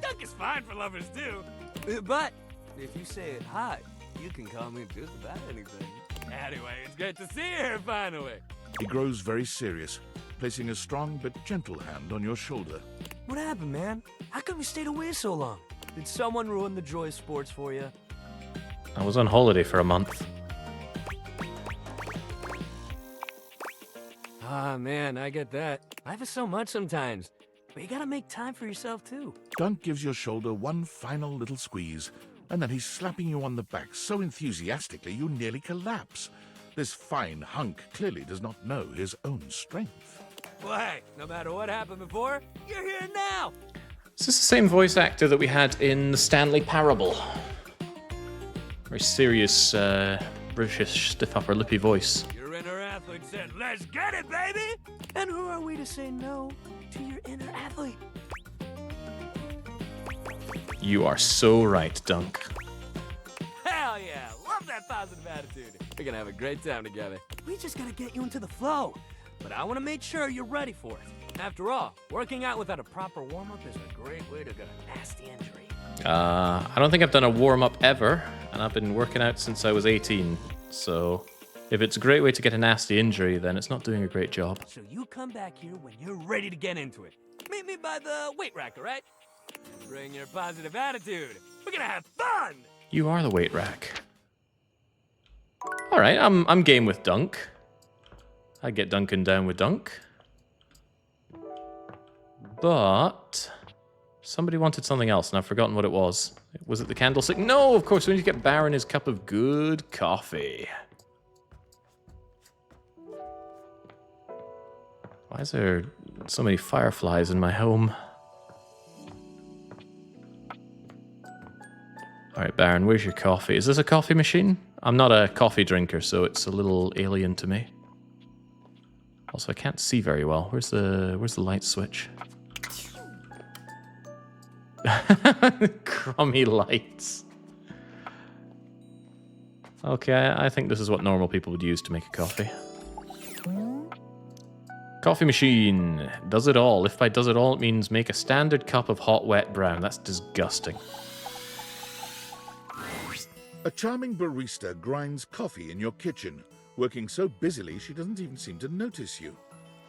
Duck is fine for lovers, too. But if you say it hot, you can call me just about anything. Anyway, it's great to see you here, finally. He grows very serious, placing a strong but gentle hand on your shoulder. What happened, man? How come you stayed away so long? Did someone ruin the joy of sports for you? I was on holiday for a month. Ah, man, I get that. Life is so much sometimes. But you gotta make time for yourself, too. Dunk gives your shoulder one final little squeeze, and then he's slapping you on the back so enthusiastically you nearly collapse. This fine hunk clearly does not know his own strength. Well, hey, no matter what happened before, you're here now! Is this the same voice actor that we had in the Stanley Parable? Very serious, British stiff upper lippy voice. Your inner athlete said, let's get it, baby! And who are we to say no to your inner athlete? You are so right, Dunk. Hell yeah! Love that positive attitude. We're gonna have a great time together. We just gotta get you into the flow. But I wanna make sure you're ready for it. After all, working out without a proper warm-up is a great way to get a nasty injury. I don't think I've done a warm-up ever, and I've been working out since I was 18, so if it's a great way to get a nasty injury, then it's not doing a great job. So you come back here when you're ready to get into it. Meet me by the weight rack, all right? Bring your positive attitude. We're gonna have fun! You are the weight rack. Alright, I'm game with Dunk. I get Duncan down with Dunk. But somebody wanted something else, and I've forgotten what it was. Was it the candlestick? No, of course, we need to get Baron his cup of good coffee. Why is there so many fireflies in my home? Alright, Baron, where's your coffee? Is this a coffee machine? I'm not a coffee drinker, so it's a little alien to me. Also, I can't see very well. Where's the light switch? Crummy lights. Okay, I think this is what normal people would use to make a coffee. Coffee machine. Does it all. If by does it all, it means make a standard cup of hot, wet brown. That's disgusting. A charming barista grinds coffee in your kitchen, working so busily she doesn't even seem to notice you.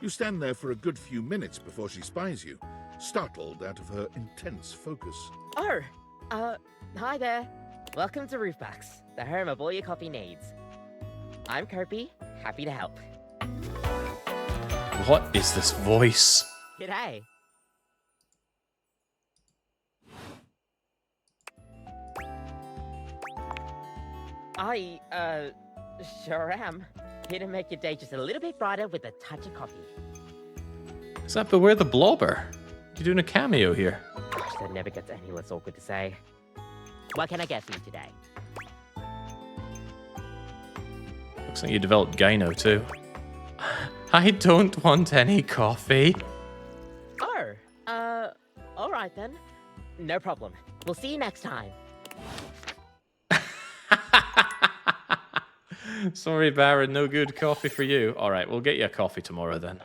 You stand there for a good few minutes before she spies you, startled out of her intense focus. Oh, hi there. Welcome to Roofbacks, the home of all your coffee needs. I'm Kirby, happy to help. What is this voice? G'day. I, sure am. Here to make your day just a little bit brighter with a touch of coffee. Is that Beware the Blobber? You're doing a cameo here. Gosh, that never gets any less awkward to say. What can I get for you today? Looks like you developed Gyno too. I don't want any coffee. Oh, alright then. No problem. We'll see you next time. Sorry, Baron, no good coffee for you. Alright, we'll get you a coffee tomorrow then.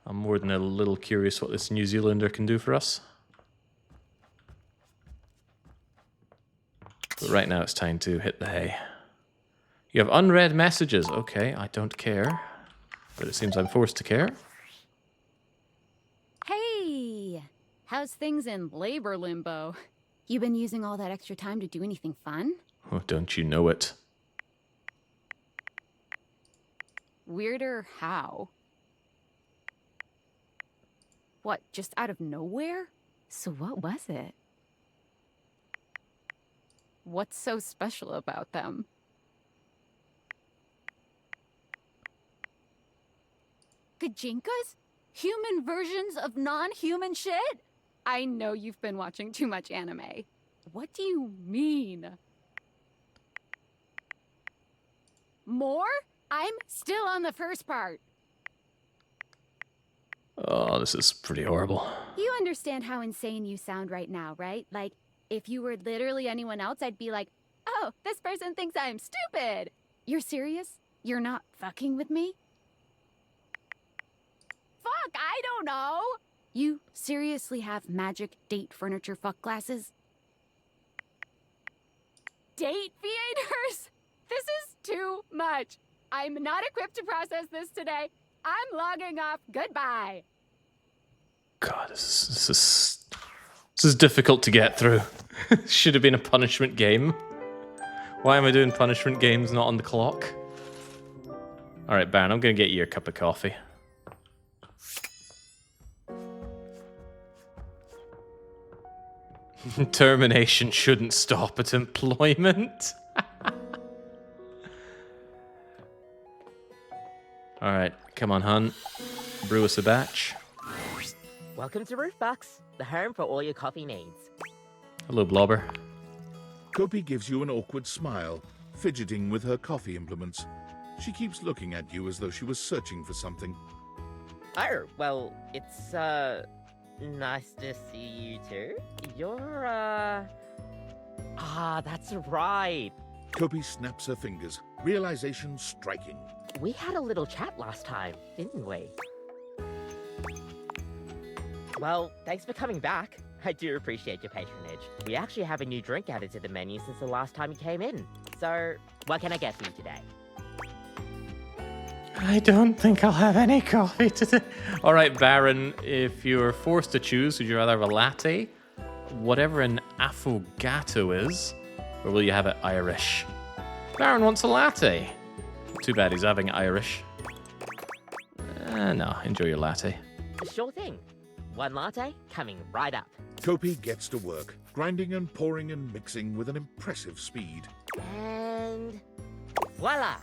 I'm more than a little curious what this New Zealander can do for us. But right now it's time to hit the hay. You have unread messages. Okay, I don't care. But it seems I'm forced to care. Hey! How's things in labor limbo? You been using all that extra time to do anything fun? Oh, don't you know it? Weirder how? What, just out of nowhere? So what was it? What's so special about them? Gajinkas? Human versions of non-human shit? I know you've been watching too much anime. What do you mean? More? I'm still on the first part. Oh, this is pretty horrible. You understand how insane you sound right now, right? Like, If you were literally anyone else, I'd be like, oh, this person thinks I'm stupid. You're serious? You're not fucking with me? Fuck, I don't know. You seriously have magic date furniture fuck glasses? Date theaters? This is too much. I'm not equipped to process this today. I'm logging off. Goodbye. God, this is difficult to get through. Should have been a punishment game. Why am I doing punishment games not on the clock? Alright, Baron, I'm gonna get you a cup of coffee. Termination shouldn't stop at employment. Alright, come on, hun. Brew us a batch. Welcome to Roofbox, the home for all your coffee needs. Hello, Blobber. Kopi gives you an awkward smile, fidgeting with her coffee implements. She keeps looking at you as though she was searching for something. Oh, well, it's, nice to see you too. You're, that's right. Kopi snaps her fingers, realization striking. We had a little chat last time, didn't we? Well, thanks for coming back. I do appreciate your patronage. We actually have a new drink added to the menu since the last time you came in. So, what can I get for you today? I don't think I'll have any coffee today. Alright, Baron, if you're forced to choose, would you rather have a latte, whatever an affogato is, or will you have it Irish? Baron wants a latte. Too bad he's having Irish. No, enjoy your latte. Sure thing. One latte coming right up. Kopi gets to work, grinding and pouring and mixing with an impressive speed. And voila!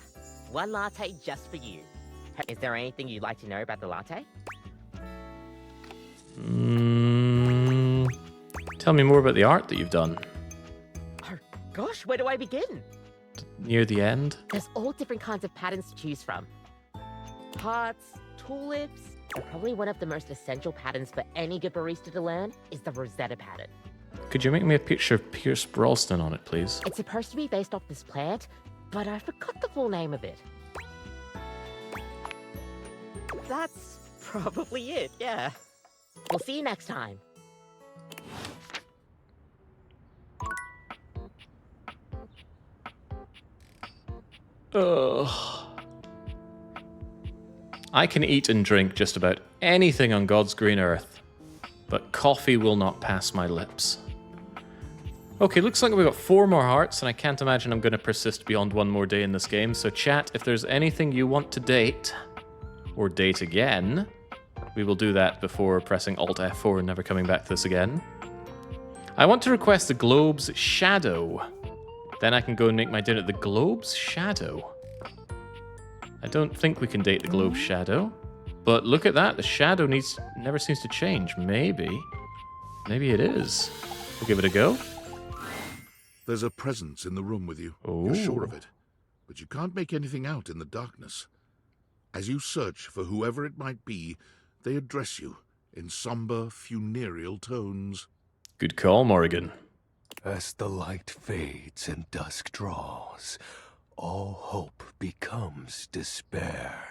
One latte just for you. Is there anything you'd like to know about the latte? Tell me more about the art that you've done. Oh, gosh, where do I begin? Near the end? There's all different kinds of patterns to choose from. Hearts, tulips, and probably one of the most essential patterns for any good barista to learn is the Rosetta pattern. Could you make me a picture of Pierce Brosnan on it, please? It's supposed to be based off this plant, but I forgot the full name of it. That's probably it, yeah. We'll see you next time. Ugh. I can eat and drink just about anything on God's green earth, but coffee will not pass my lips. Okay, looks like we've got 4 more hearts, and I can't imagine I'm going to persist beyond 1 more day in this game, so chat, if there's anything you want to date, or date again, we will do that before pressing Alt F4 and never coming back to this again. I want to request the globe's shadow. Then I can go and make my dinner. The globe's shadow? I don't think we can date the globe's shadow. But look at that, the shadow never seems to change. Maybe it is. We'll give it a go. There's a presence in the room with you. Ooh. You're sure of it. But you can't make anything out in the darkness. As you search for whoever it might be, they address you in somber, funereal tones. Good call, Morrigan. As the light fades and dusk draws, all hope becomes despair.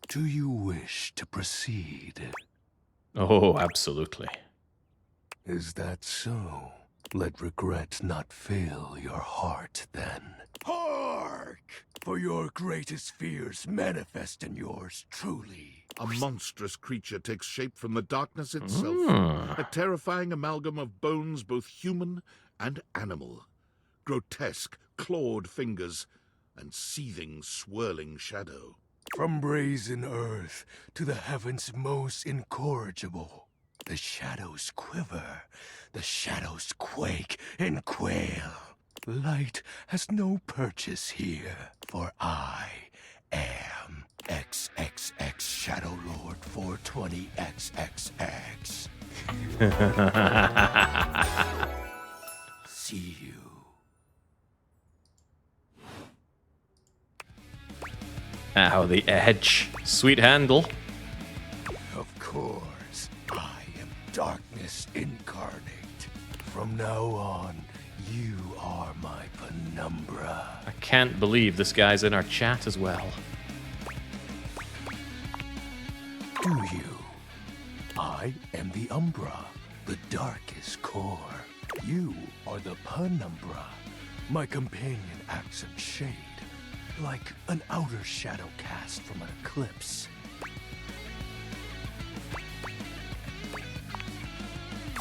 Do you wish to proceed? Oh, absolutely. Is that so? Let regret not fill your heart then. Hark! For your greatest fears manifest in yours truly. A monstrous creature takes shape from the darkness itself. A terrifying amalgam of bones both human and animal. Grotesque, clawed fingers, and seething, swirling shadow. From brazen earth to the heavens most incorrigible, the shadows quiver, the shadows quake and quail. Light has no purchase here, for I am XXX Shadow Lord 420XXX. See you. Ow, the edge. Sweet handle. Of course, I am darkness incarnate. From now on, you are my penumbra. I can't believe this guy's in our chat as well. Do you? I am the Umbra, the darkest core. You are the penumbra. My companion acts in shade, like an outer shadow cast from an eclipse.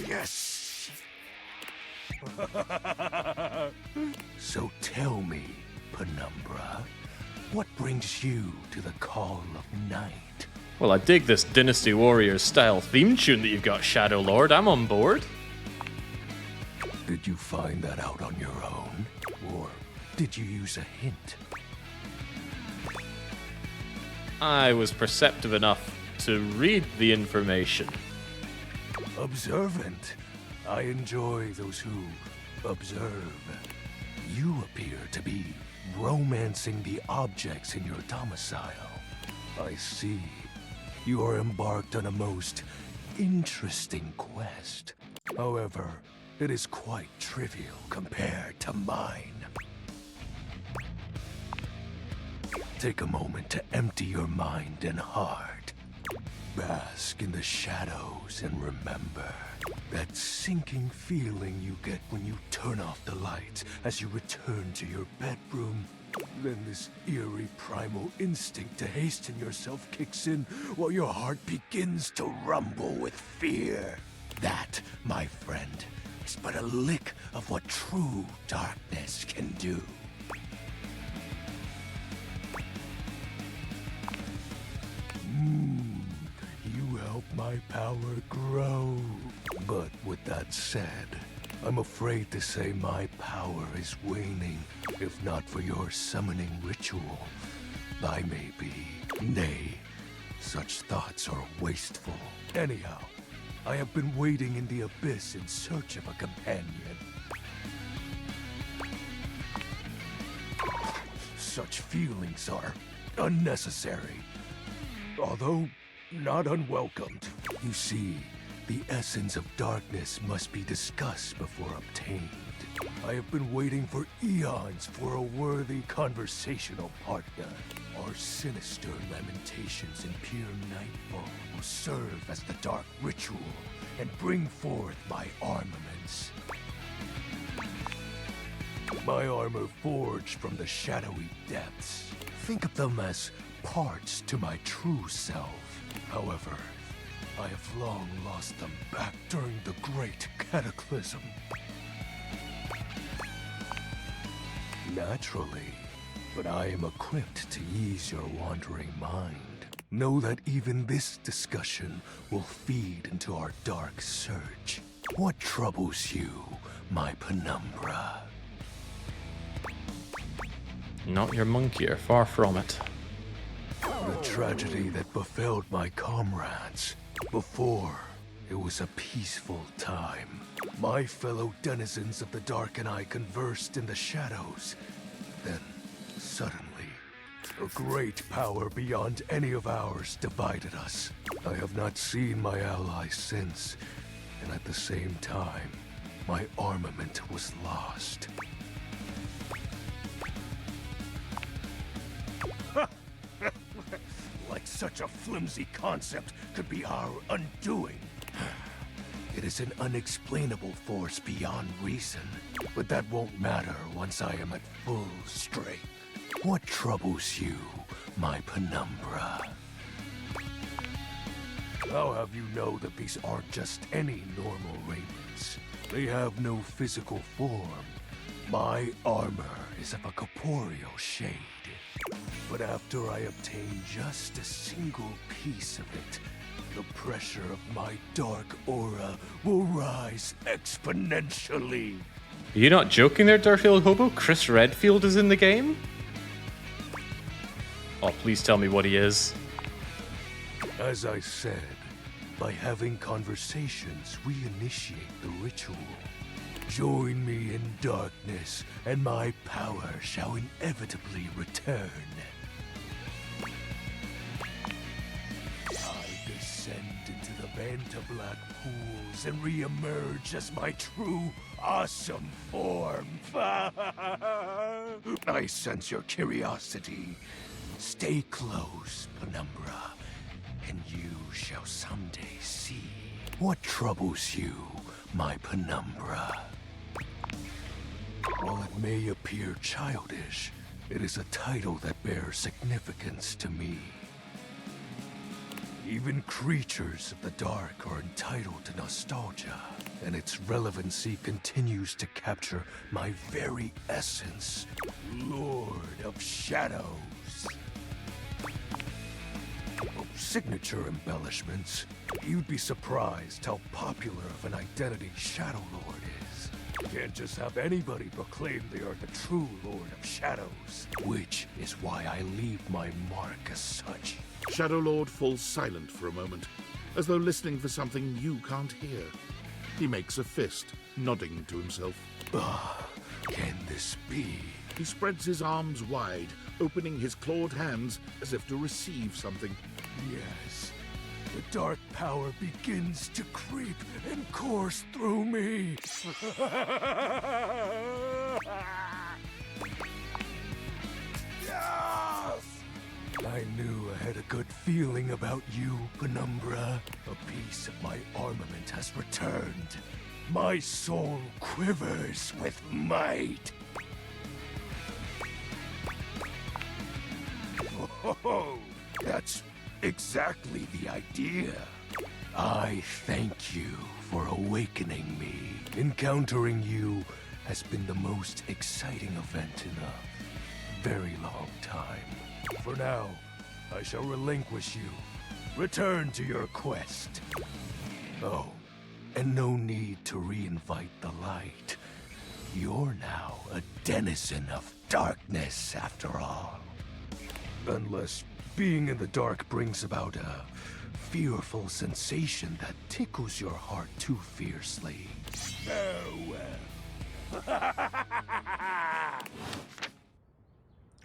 Yes! So tell me, penumbra, what brings you to the call of night? Well, I dig this Dynasty Warriors style theme tune that you've got, Shadow Lord. I'm on board. Did you find that out on your own? Or did you use a hint? I was perceptive enough to read the information. Observant. I enjoy those who observe. You appear to be romancing the objects in your domicile. I see. You are embarked on a most interesting quest. However, it is quite trivial compared to mine. Take a moment to empty your mind and heart. Bask in the shadows and remember that sinking feeling you get when you turn off the lights as you return to your bedroom. Then this eerie primal instinct to hasten yourself kicks in while your heart begins to rumble with fear. That, my friend, is but a lick of what true darkness can do. You help my power grow. But with that said, I'm afraid to say my power is waning. If not for your summoning ritual, I may be. Nay, such thoughts are wasteful. Anyhow, I have been waiting in the abyss in search of a companion. Such feelings are unnecessary, although not unwelcomed. You see, the essence of darkness must be discussed before obtained. I have been waiting for eons for a worthy conversational partner. Our sinister lamentations in pure nightfall will serve as the dark ritual and bring forth my armaments. My armor forged from the shadowy depths. Think of them as parts to my true self. However, I have long lost them back during the Great Cataclysm. Naturally, but I am equipped to ease your wandering mind. Know that even this discussion will feed into our dark search. What troubles you, my penumbra? Not your monkey, or far from it. The tragedy that befell my comrades. Before, it was a peaceful time. My fellow denizens of the dark and I conversed in the shadows. Then, suddenly, a great power beyond any of ours divided us. I have not seen my allies since, and at the same time, my armament was lost. Like such a flimsy concept could be our undoing. It is an unexplainable force beyond reason, but that won't matter once I am at full strength. What troubles you, my penumbra? I'll have you know that these aren't just any normal raiments. They have no physical form. My armor is of a corporeal shade. But after I obtain just a single piece of it, the pressure of my dark aura will rise exponentially. Are you not joking there, Dirty Old Hobo? Chris Redfield is in the game? Oh, please tell me what he is. As I said, by having conversations, we initiate the ritual. Join me in darkness, and my power shall inevitably return. I descend into the enter black pools and re-emerge as my true, awesome form. I sense your curiosity. Stay close, Penumbra, and you shall someday see what troubles you, my Penumbra. While it may appear childish, it is a title that bears significance to me. Even creatures of the dark are entitled to nostalgia, and its relevancy continues to capture my very essence, Lord of Shadows. Signature embellishments. You'd be surprised how popular of an identity Shadow Lord is. You can't just have anybody proclaim they are the true Lord of Shadows, which is why I leave my mark as such. Shadow Lord falls silent for a moment, as though listening for something you can't hear. He makes a fist, nodding to himself. Can this be? He spreads his arms wide, opening his clawed hands as if to receive something. Yes. The dark power begins to creep and course through me. Yes! I knew I had a good feeling about you, Penumbra. A piece of my armament has returned. My soul quivers with might. Oh, that's exactly the idea. I thank you for awakening me. Encountering you has been the most exciting event in a very long time. For now, I shall relinquish you. Return to your quest. Oh, and no need to reinvite the light. You're now a denizen of darkness, after all. Unless being in the dark brings about a fearful sensation that tickles your heart too fiercely. Farewell.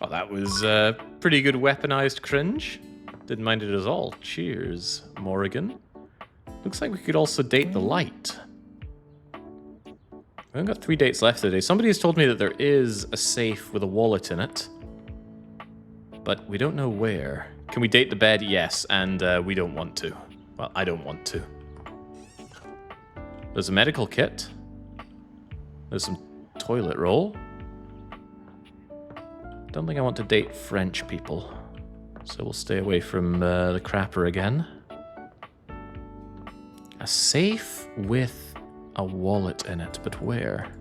Oh, that was pretty good weaponized cringe. Didn't mind it at all. Cheers, Morrigan. Looks like we could also date the light. We only got 3 dates left today. Somebody has told me that there is a safe with a wallet in it, but we don't know where. Can we date the bed? Yes, and we don't want to. Well, I don't want to. There's a medical kit. There's some toilet roll. Don't think I want to date French people, so we'll stay away from the crapper again. A safe with a wallet in it, but where?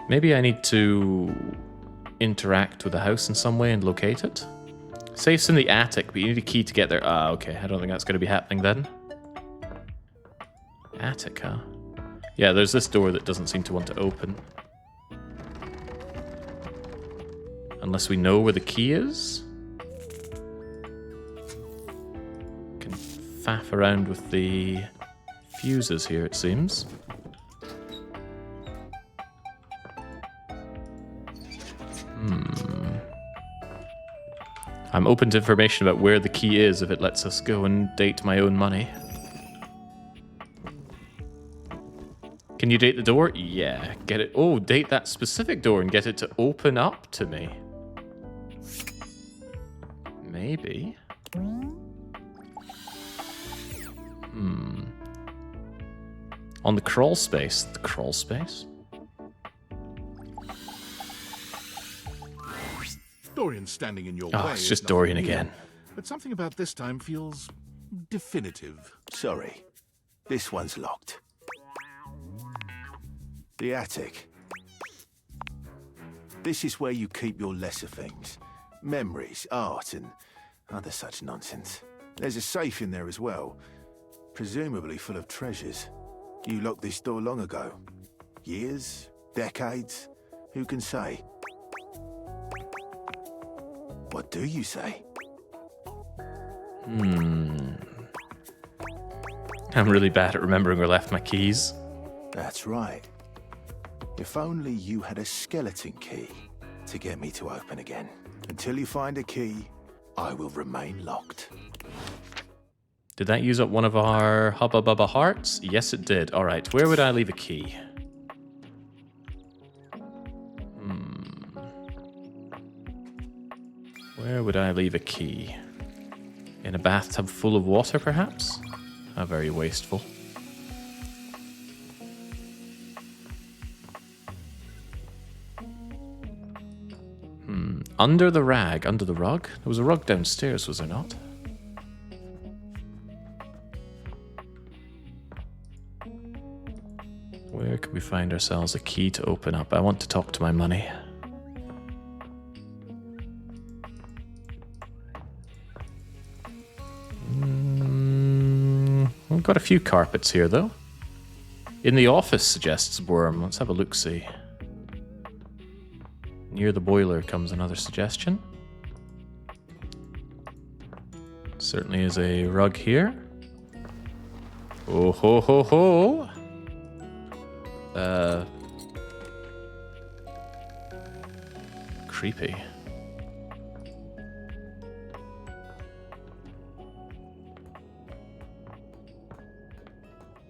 Maybe I need to interact with the house in some way and locate it. Safe's in the attic, but you need a key to get there. Ah, okay. I don't think that's going to be happening then. Attic, huh? Yeah, there's this door that doesn't seem to want to open. Unless we know where the key is. Can faff around with the fuses here, it seems. I'm open to information about where the key is if it lets us go and date my own money. Can you date the door? Yeah, get it. Oh, date that specific door and get it to open up to me. Maybe. On the crawl space. The crawl space? Dorian's standing in your way. Oh, it's just Dorian again. But something about this time feels definitive. Sorry, this one's locked. The attic. This is where you keep your lesser things. Memories, art, and other such nonsense. There's a safe in there as well, presumably full of treasures. You locked this door long ago. Years? Decades? Who can say? What do you say? I'm really bad at remembering where I left my keys. That's right. If only you had a skeleton key to get me to open again. Until you find a key, I will remain locked. Did that use up one of our Hubba Bubba hearts? Yes, it did. All right, where would I leave a key? Where would I leave a key? In a bathtub full of water, perhaps? How very wasteful. Under the rag, under the rug? There was a rug downstairs, was there not? Where could we find ourselves a key to open up? I want to talk to my money. We've got a few carpets here, though. In the office, suggests Worm. Let's have a look-see. Near the boiler comes another suggestion. Certainly is a rug here. Oh ho ho ho! Creepy.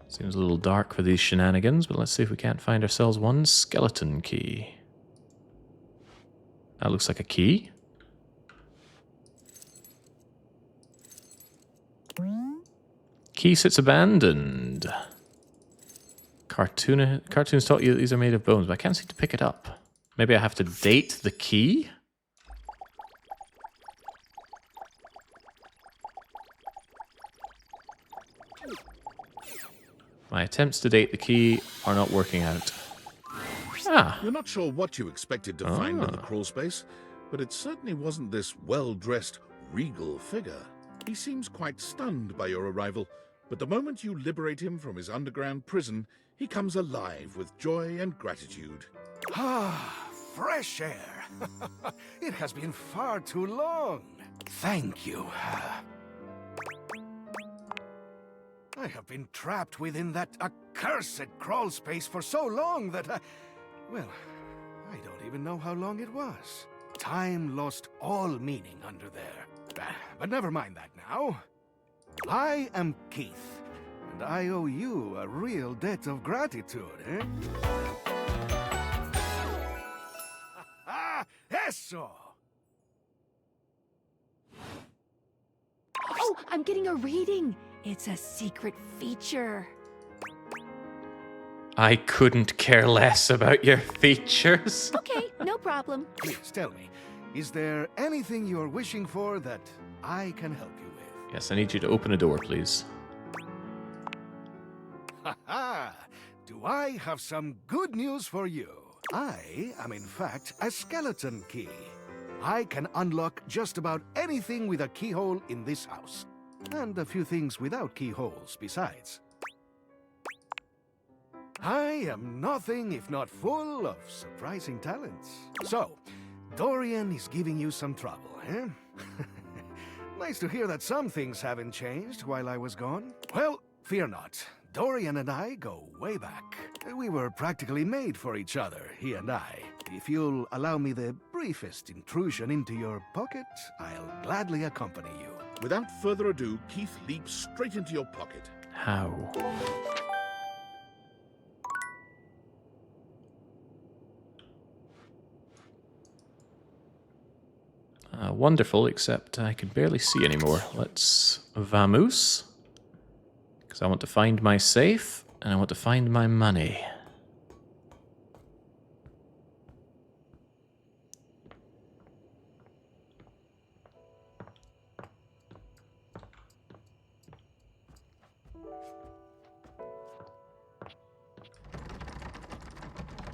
Seems a little dark for these shenanigans, but let's see if we can't find ourselves one skeleton key. That looks like a key. Key sits abandoned. Cartoons taught you that these are made of bones, but I can't seem to pick it up. Maybe I have to date the key? My attempts to date the key are not working out. Ah. You're not sure what you expected to find in the crawl space, but it certainly wasn't this well-dressed, regal figure. He seems quite stunned by your arrival, but the moment you liberate him from his underground prison, he comes alive with joy and gratitude. Ah, fresh air. It has been far too long. Thank you. I have been trapped within that accursed crawl space for so long that well, I don't even know how long it was. Time lost all meaning under there. But never mind that now. I am Keith, and I owe you a real debt of gratitude, eh? Eso! Oh, I'm getting a reading. It's a secret feature. I couldn't care less about your features. Okay, no problem. Please tell me, is there anything you're wishing for that I can help you with? Yes, I need you to open a door, please. Ha-ha! Do I have some good news for you? I am in fact a skeleton key. I can unlock just about anything with a keyhole in this house. And a few things without keyholes besides. I am nothing if not full of surprising talents. So, Dorian is giving you some trouble, eh? Nice to hear that some things haven't changed while I was gone. Well, fear not. Dorian and I go way back. We were practically made for each other, he and I. If you'll allow me the briefest intrusion into your pocket, I'll gladly accompany you. Without further ado, Keith leaps straight into your pocket. How? Wonderful, except I can barely see anymore. Let's vamoose. Because I want to find my safe, and I want to find my money.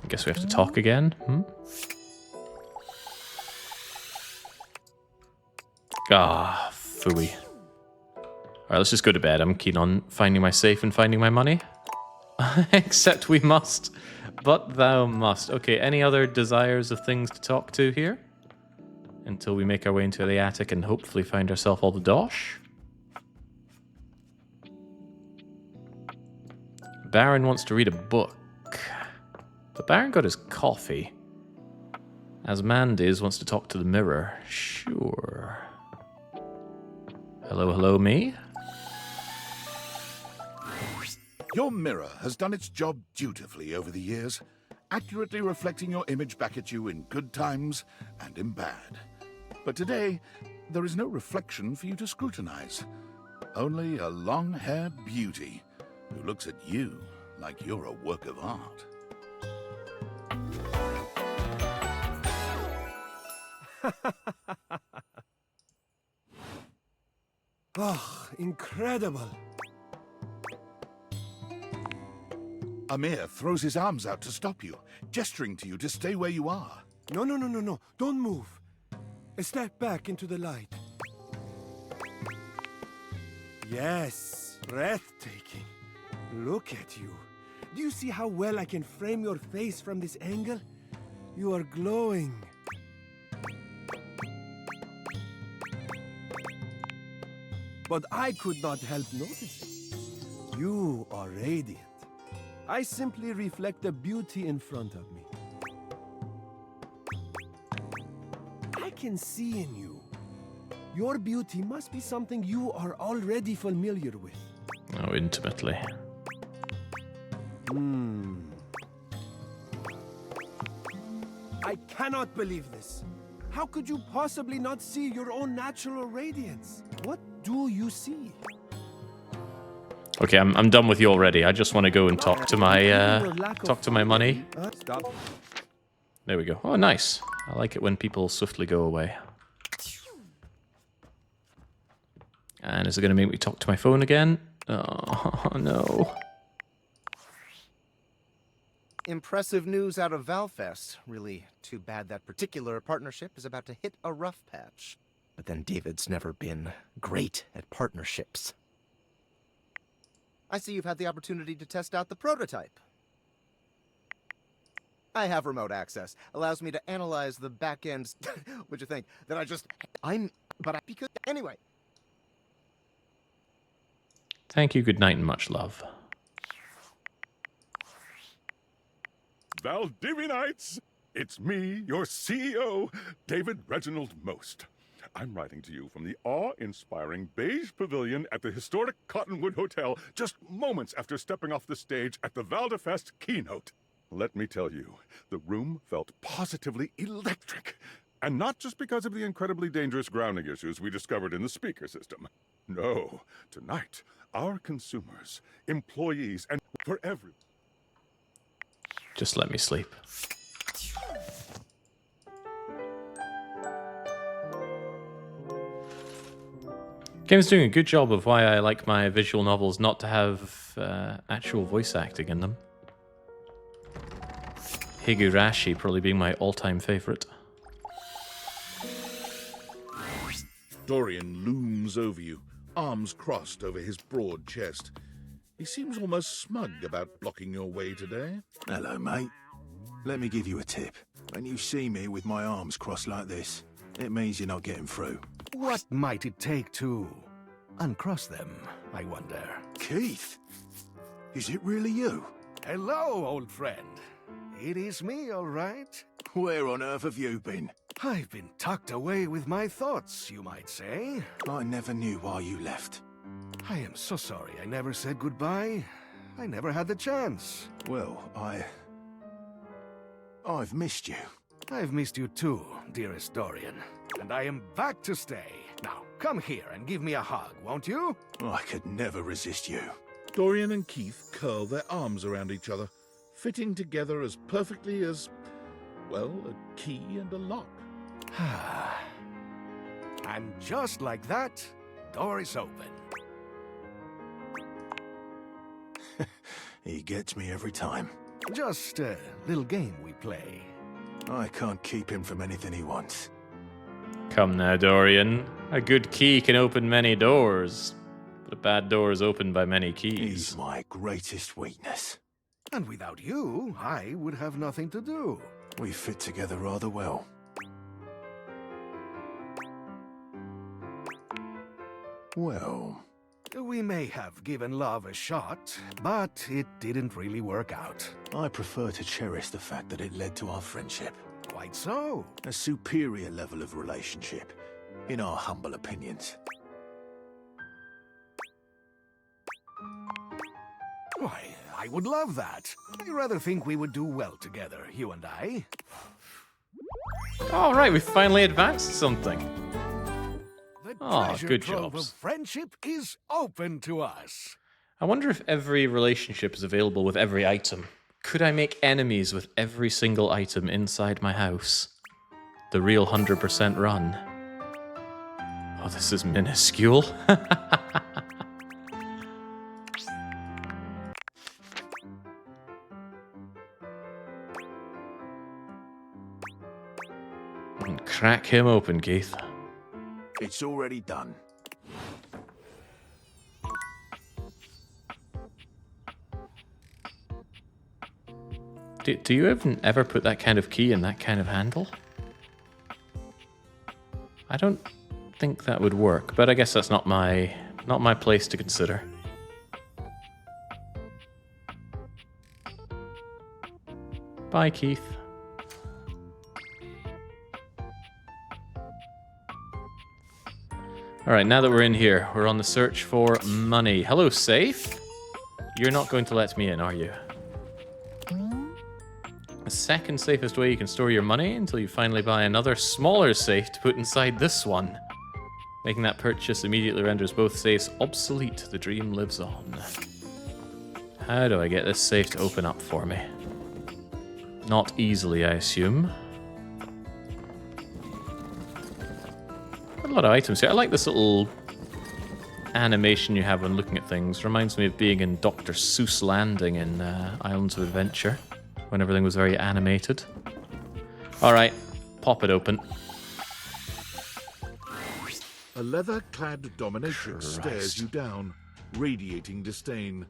I guess we have to talk again, Ah, phooey. Alright, let's just go to bed. I'm keen on finding my safe and finding my money. Except we must. But thou must. Okay, any other desires of things to talk to here? Until we make our way into the attic and hopefully find ourselves all the dosh. Baron wants to read a book. But Baron got his coffee. Asmandes wants to talk to the mirror. Sure. Hello, hello, me? Your mirror has done its job dutifully over the years, accurately reflecting your image back at you in good times and in bad. But today, there is no reflection for you to scrutinize. Only a long-haired beauty who looks at you like you're a work of art. Oh, incredible. Amir throws his arms out to stop you, gesturing to you to stay where you are. No. Don't move. Step back into the light. Yes, breathtaking. Look at you. Do you see how well I can frame your face from this angle? You are glowing. But I could not help noticing. You are radiant. I simply reflect the beauty in front of me. I can see in you. Your beauty must be something you are already familiar with. Oh, intimately. I cannot believe this. How could you possibly not see your own natural radiance? What do you see? Okay, I'm done with you already. I just want to go and talk to my money. Stop. There we go. Oh, nice. I like it when people swiftly go away. And is it going to make me talk to my phone again? Oh, no. Impressive news out of Valfest. Really too bad that particular partnership is about to hit a rough patch. But then David's never been great at partnerships. I see you've had the opportunity to test out the prototype. I have remote access. Allows me to analyze the back ends. What'd you think? Because anyway. Thank you, good night, and much love. Valdivianites! It's me, your CEO, David Reginald Most. I'm writing to you from the awe-inspiring beige pavilion at the historic Cottonwood Hotel just moments after stepping off the stage at the Valdefest keynote. Let me tell you, the room felt positively electric. And not just because of the incredibly dangerous grounding issues we discovered in the speaker system. No, tonight, our consumers, employees, and for everyone. Just let me sleep. Game's doing a good job of why I like my visual novels not to have actual voice acting in them. Higurashi probably being my all-time favorite. Dorian looms over you, arms crossed over his broad chest. He seems almost smug about blocking your way today. Hello, mate. Let me give you a tip. When you see me with my arms crossed like this, it means you're not getting through. What might it take to uncross them, I wonder? Keith? Is it really you? Hello, old friend. It is me, all right. Where on earth have you been? I've been tucked away with my thoughts, you might say. I never knew why you left. I am so sorry I never said goodbye. I never had the chance. Well, I've missed you. I've missed you too, dearest Dorian. And I am back to stay. Now, come here and give me a hug, won't you? I could never resist you. Dorian and Keith curl their arms around each other, fitting together as perfectly as, well, a key and a lock. And just like that, door is open. He gets me every time. Just a little game we play. I can't keep him from anything he wants. Come now, Dorian. A good key can open many doors, but a bad door is opened by many keys. He's my greatest weakness. And without you, I would have nothing to do. We fit together rather well. Well... We may have given love a shot, but it didn't really work out. I prefer to cherish the fact that it led to our friendship. Quite so. A superior level of relationship, in our humble opinions. Why, I would love that. I rather think we would do well together, you and I. All right, we finally advanced something. The Oh, treasure good trove jobs. of friendship is open to us. I wonder if every relationship is available with every item. Could I make enemies with every single item inside my house? The real 100% run. Oh, this is minuscule. And crack him open, Keith. It's already done. Do you even ever put that kind of key in that kind of handle? I don't think that would work, but I guess that's not my place to consider. Bye, Keith. Alright, now that we're in here, we're on the search for money. Hello, safe? You're not going to let me in, are you? The second safest way you can store your money until you finally buy another smaller safe to put inside this one. Making that purchase immediately renders both safes obsolete. The dream lives on. How do I get this safe to open up for me? Not easily, I assume. A lot of items here. I like this little animation you have when looking at things. Reminds me of being in Dr. Seuss Landing in Islands of Adventure, when everything was very animated. Alright, pop it open. A leather-clad dominatrix stares you down, radiating disdain.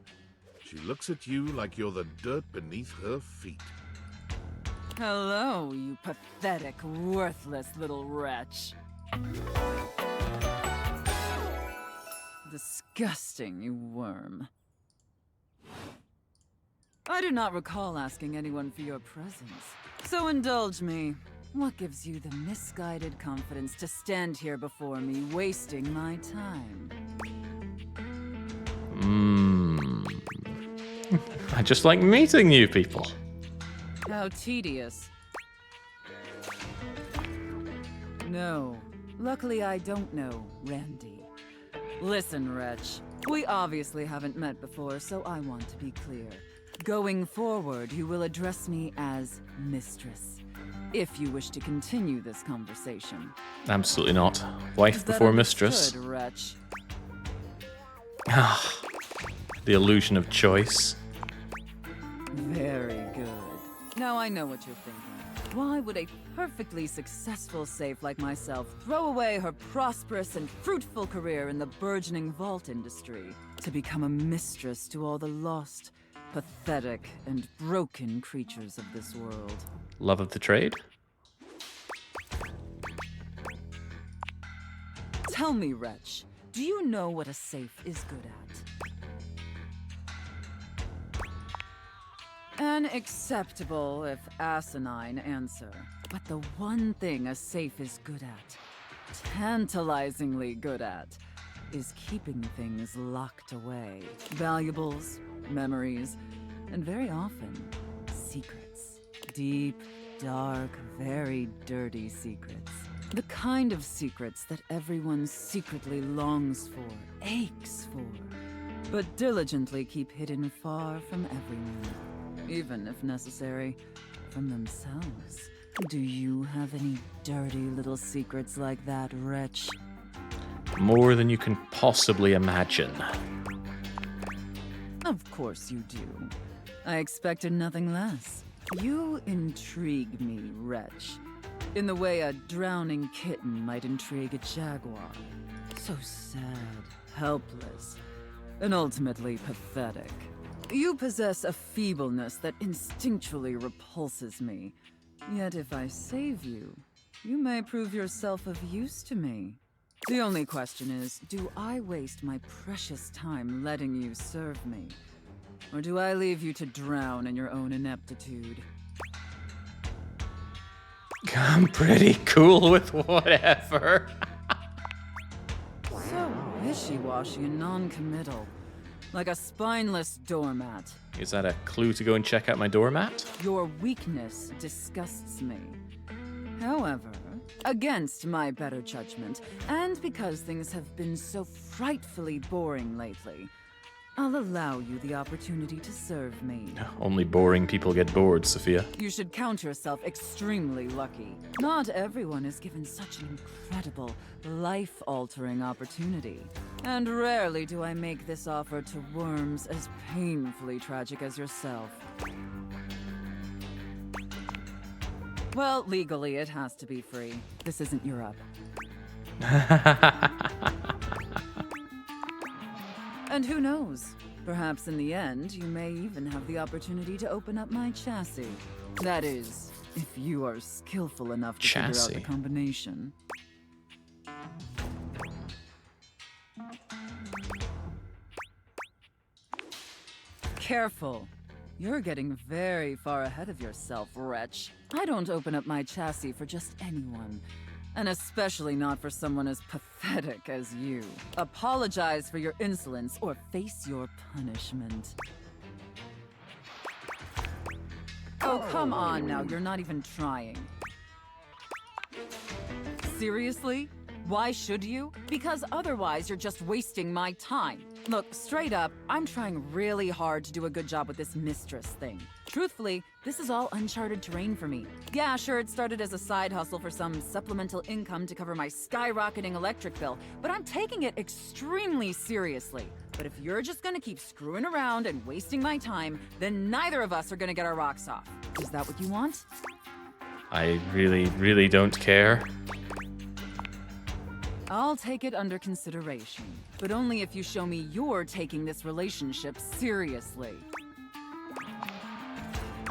She looks at you like you're the dirt beneath her feet. Hello, you pathetic, worthless little wretch. Disgusting, you worm. I do not recall asking anyone for your presence. So indulge me. What gives you the misguided confidence to stand here before me, wasting my time? I just like meeting new people. How tedious. No. Luckily, I don't know, Randy. Listen, wretch. We obviously haven't met before, so I want to be clear. Going forward, you will address me as Mistress, if you wish to continue this conversation. Absolutely not. Wife before mistress. Good, wretch. Ah, the illusion of choice. Very good. Now I know what you're thinking. Why would a perfectly successful safe like myself throw away her prosperous and fruitful career in the burgeoning vault industry to become a mistress to all the lost, pathetic, and broken creatures of this world? Love of the trade? Tell me, wretch, do you know what a safe is good at? An acceptable, if asinine, answer. But the one thing a safe is good at, tantalizingly good at, is keeping things locked away. Valuables, memories, and very often, secrets. Deep, dark, very dirty secrets. The kind of secrets that everyone secretly longs for, aches for, but diligently keep hidden far from everyone. Even, if necessary, from themselves. Do you have any dirty little secrets like that, wretch? More than you can possibly imagine. Of course you do. I expected nothing less. You intrigue me, wretch, in the way a drowning kitten might intrigue a jaguar. So sad, helpless, and ultimately pathetic. You possess a feebleness that instinctually repulses me. Yet if I save you, you may prove yourself of use to me. The only question is, do I waste my precious time letting you serve me? Or do I leave you to drown in your own ineptitude? I'm pretty cool with whatever. So wishy-washy and non-committal. like a spineless doormat. Is that a clue to go and check out my doormat? Your weakness disgusts me. However, against my better judgment, and because things have been so frightfully boring lately, I'll allow you the opportunity to serve me. Only boring people get bored, Sophia. You should count yourself extremely lucky. Not everyone is given such an incredible, life-altering opportunity. And rarely do I make this offer to worms as painfully tragic as yourself. Well, legally, it has to be free. This isn't Europe. And who knows? Perhaps in the end, you may even have the opportunity to open up my chassis. That is, if you are skillful enough to figure out the combination. Careful. You're getting very far ahead of yourself, wretch. I don't open up my chassis for just anyone. And especially not for someone as pathetic as you. Apologize for your insolence or face your punishment. Oh, come on now, you're not even trying. Seriously? Why should you? Because otherwise you're just wasting my time. Look, straight up, I'm trying really hard to do a good job with this mistress thing. Truthfully, this is all uncharted terrain for me. Yeah, sure, it started as a side hustle for some supplemental income to cover my skyrocketing electric bill, but I'm taking it extremely seriously. But if you're just gonna keep screwing around and wasting my time, then neither of us are gonna get our rocks off. Is that what you want? I really don't care. I'll take it under consideration, but only if you show me you're taking this relationship seriously.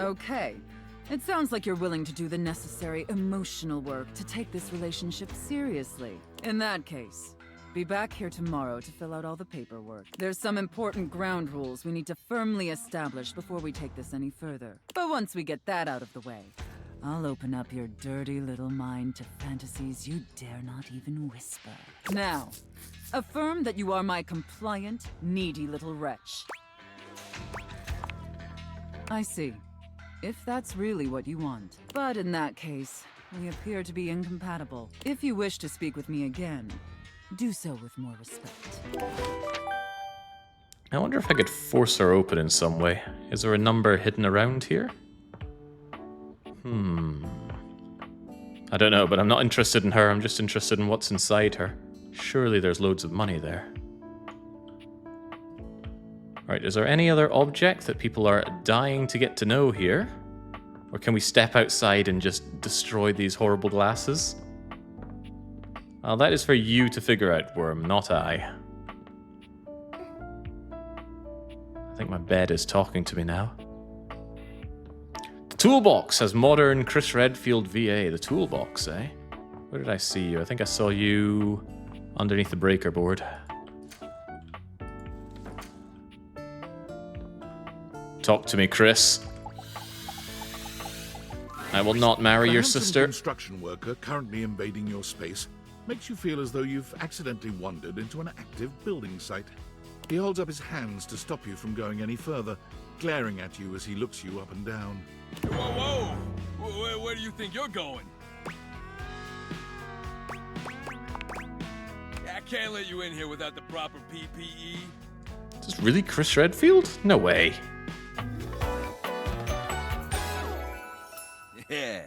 Okay, it sounds like you're willing to do the necessary emotional work to take this relationship seriously. In that case, be back here tomorrow to fill out all the paperwork. There's some important ground rules we need to firmly establish before we take this any further. But once we get that out of the way, I'll open up your dirty little mind to fantasies you dare not even whisper. Now, affirm that you are my compliant, needy little wretch. I see. If that's really what you want. But in that case, we appear to be incompatible. If you wish to speak with me again, do so with more respect. I wonder if I could force her open in some way. Is there a number hidden around here? I don't know, but I'm not interested in her. I'm just interested in what's inside her. Surely there's loads of money there. Right, is there any other object that people are dying to get to know here? Or can we step outside and just destroy these horrible glasses? Well, that is for you to figure out, Worm, not I. I think my bed is talking to me now. The toolbox has modern Chris Redfield VA. The toolbox, eh? Where did I see you? I think I saw you underneath the breaker board. Talk to me, Chris. I will not marry your sister. A construction worker currently invading your space makes you feel as though you've accidentally wandered into an active building site. He holds up his hands to stop you from going any further, glaring at you as he looks you up and down. Whoa! Where do you think you're going? I can't let you in here without the proper PPE. Is this really Chris Redfield? No way. Yeah.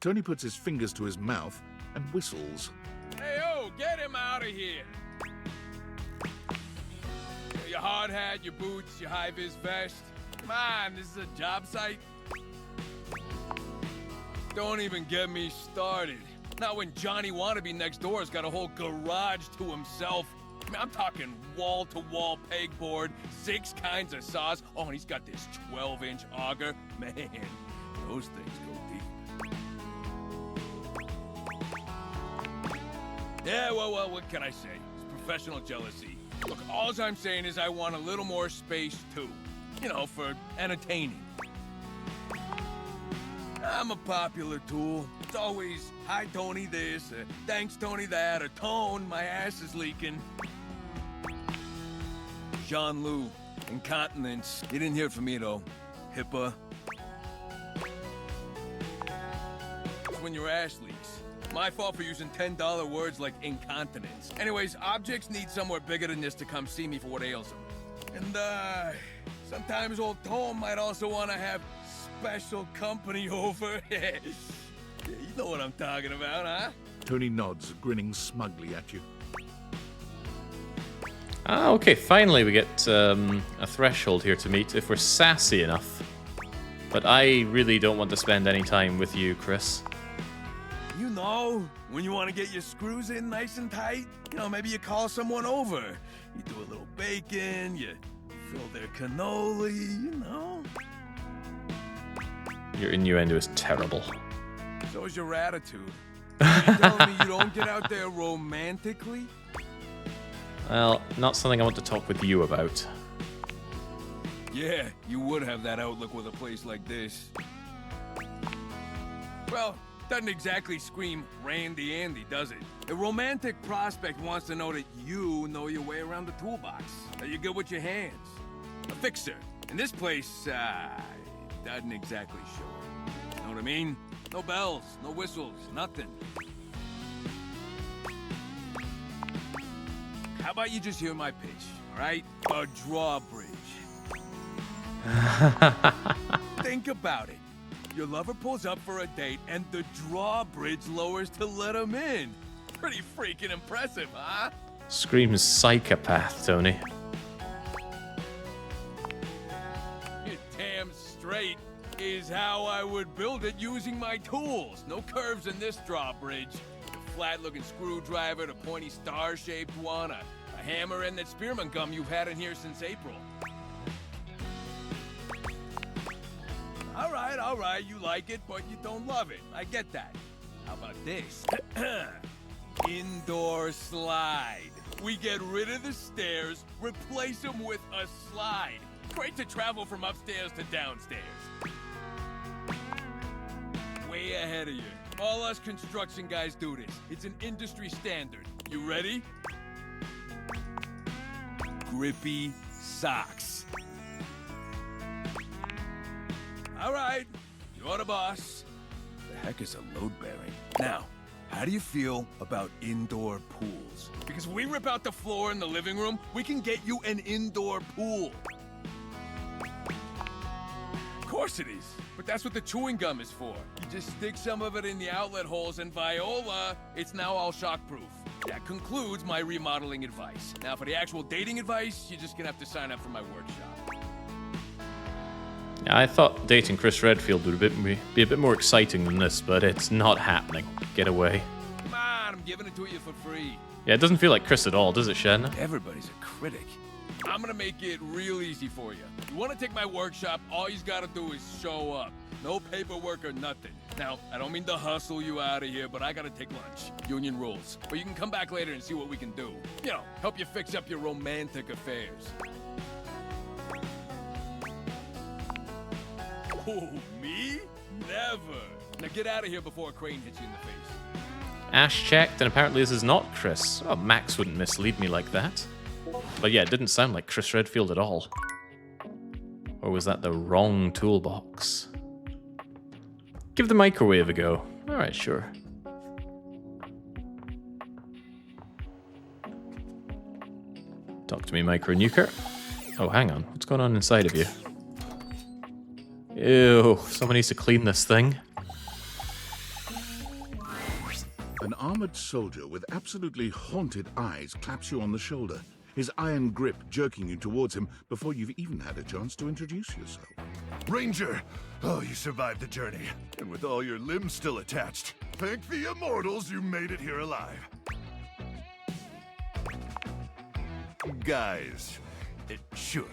Tony puts his fingers to his mouth and whistles. Hey, get him out of here. Your hard hat, your boots, your high-vis vest. Come on, this is a job site. Don't even get me started. Not when Johnny Wannabe next door has got a whole garage to himself. I mean, I'm talking wall-to-wall pegboard, 6 kinds of saws. Oh, and he's got this 12-inch auger. Man, those things go deep. Yeah, well, what can I say? It's professional jealousy. Look, all I'm saying is I want a little more space, too. You know, for entertaining. I'm a popular tool. It's always, hi Tony this, thanks Tony that, or Tone, my ass is leaking. Jean-Loup, incontinence. You didn't hear from me though. HIPAA. When your ass leaks. My fault for using $10 words like incontinence. Anyways, objects need somewhere bigger than this to come see me for what ails them. And, sometimes old Tom might also want to have special company over. Yeah, you know what I'm talking about, huh? Tony nods, grinning smugly at you. Ah, okay, finally we get a threshold here to meet if we're sassy enough. But I really don't want to spend any time with you, Chris. You know, when you want to get your screws in nice and tight, you know, maybe you call someone over. You do a little bacon, you fill their cannoli, you know. Your innuendo is terrible. So is your attitude. Are you telling me you don't get out there romantically? Well, not something I want to talk with you about. Yeah, you would have that outlook with a place like this. Well, doesn't exactly scream Randy Andy, does it? A romantic prospect wants to know that you know your way around the toolbox, that you're good with your hands. A fixer. In this place, doesn't exactly show. Know what I mean? No bells, no whistles, nothing. How about you just hear my pitch, all right? A drawbridge. Think about it. Your lover pulls up for a date, and the drawbridge lowers to let him in. Pretty freaking impressive, huh? Screams psychopath, Tony. You're damn straight is how I would build it using my tools. No curves in this drawbridge. The flat-looking screwdriver, the pointy star-shaped one, a hammer, and that spearmint gum you've had in here since April. All right, you like it, but you don't love it. I get that. How about this? Indoor slide. We get rid of the stairs, replace them with a slide. Great to travel from upstairs to downstairs. Way ahead of you. All us construction guys do this. It's an industry standard. You ready? Grippy socks. All right, you're the boss. The heck is a load bearing? Now, how do you feel about indoor pools? Because if we rip out the floor in the living room, we can get you an indoor pool. Of course it is, but that's what the chewing gum is for. You just stick some of it in the outlet holes and voila, it's now all shockproof. That concludes my remodeling advice. Now for the actual dating advice, you're just gonna have to sign up for my workshop. Yeah, I thought dating Chris Redfield would be a bit more exciting than this, but it's not happening. Get away. Come on, I'm giving it to you for free. Yeah, it doesn't feel like Chris at all, does it, Shen? Everybody's a critic. I'm gonna make it real easy for you. You wanna take my workshop, all you gotta do is show up. No paperwork or nothing. Now, I don't mean to hustle you out of here, but I gotta take lunch. Union rules. But you can come back later and see what we can do. You know, help you fix up your romantic affairs. Oh, me? Never. Now get out of here before a crane hits you in the face. Ash checked, and apparently this is not Chris. Oh, Max wouldn't mislead me like that. But yeah, it didn't sound like Chris Redfield at all. Or was that the wrong toolbox? Give the microwave a go. Alright, sure. Talk to me, micro-nuker. Oh, hang on. What's going on inside of you? Ew, someone needs to clean this thing. An armored soldier with absolutely haunted eyes claps you on the shoulder, his iron grip jerking you towards him before you've even had a chance to introduce yourself. Ranger! Oh, you survived the journey, and with all your limbs still attached. Thank the immortals you made it here alive. Guys. Sure.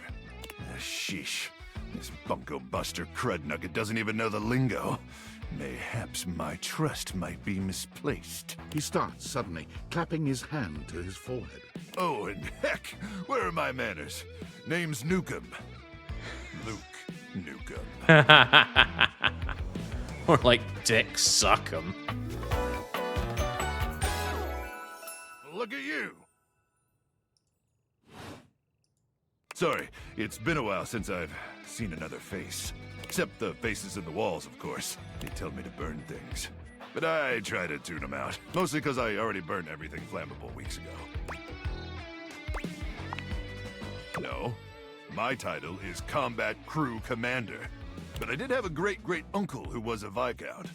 Sheesh. This bunko buster crud nugget doesn't even know the lingo. Mayhaps my trust might be misplaced. He starts suddenly, clapping his hand to his forehead. Oh, and heck, where are my manners? Name's Nukem. Luke Nukem. More like dick suck 'em. Look at you! Sorry, it's been a while since I've seen another face. Except the faces in the walls, of course. They tell me to burn things. But I try to tune them out. Mostly because I already burned everything flammable weeks ago. No, my title is Combat Crew Commander. But I did have a great-great-uncle who was a Viscount.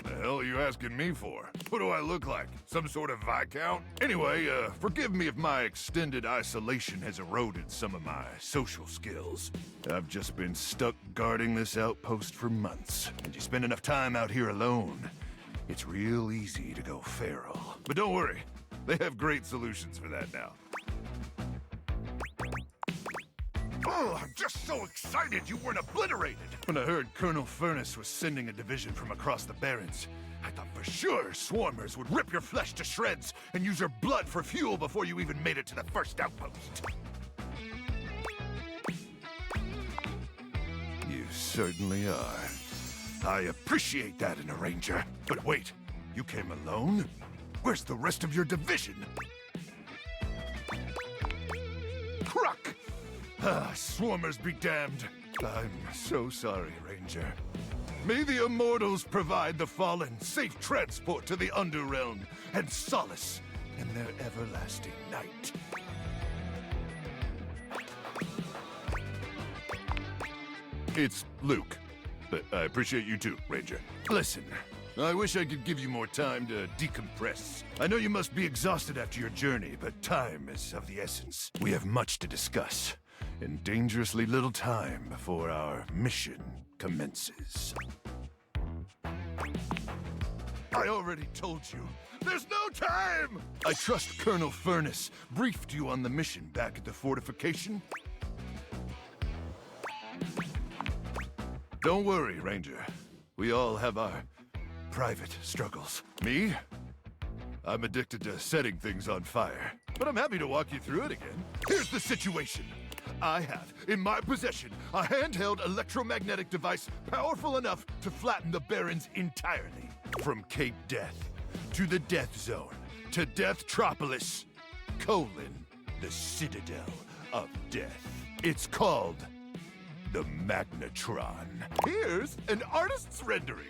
The hell are you asking me for? What do I look like? Some sort of Viscount? Anyway, forgive me if my extended isolation has eroded some of my social skills. I've just been stuck guarding this outpost for months. And you spend enough time out here alone, it's real easy to go feral. But don't worry, they have great solutions for that now. Oh, I'm just so excited you weren't obliterated! When I heard Colonel Furnace was sending a division from across the Barrens, I thought for sure swarmers would rip your flesh to shreds and use your blood for fuel before you even made it to the first outpost. You certainly are. I appreciate that in a ranger. But wait, you came alone? Where's the rest of your division? Cruck! Ah, swarmers be damned. I'm so sorry, Ranger. May the immortals provide the fallen safe transport to the Underrealm and solace in their everlasting night. It's Luke, but I appreciate you too, Ranger. Listen, I wish I could give you more time to decompress. I know you must be exhausted after your journey, but time is of the essence. We have much to discuss, and dangerously little time before our mission commences. I already told you, there's no time! I trust Colonel Furnace briefed you on the mission back at the fortification. Don't worry, Ranger. We all have our private struggles. Me? I'm addicted to setting things on fire, but I'm happy to walk you through it again. Here's the situation. I have, in my possession, a handheld electromagnetic device powerful enough to flatten the Barrens entirely. From Cape Death, to the Death Zone, to Deathtropolis, the Citadel of Death. It's called the Magnetron. Here's an artist's rendering.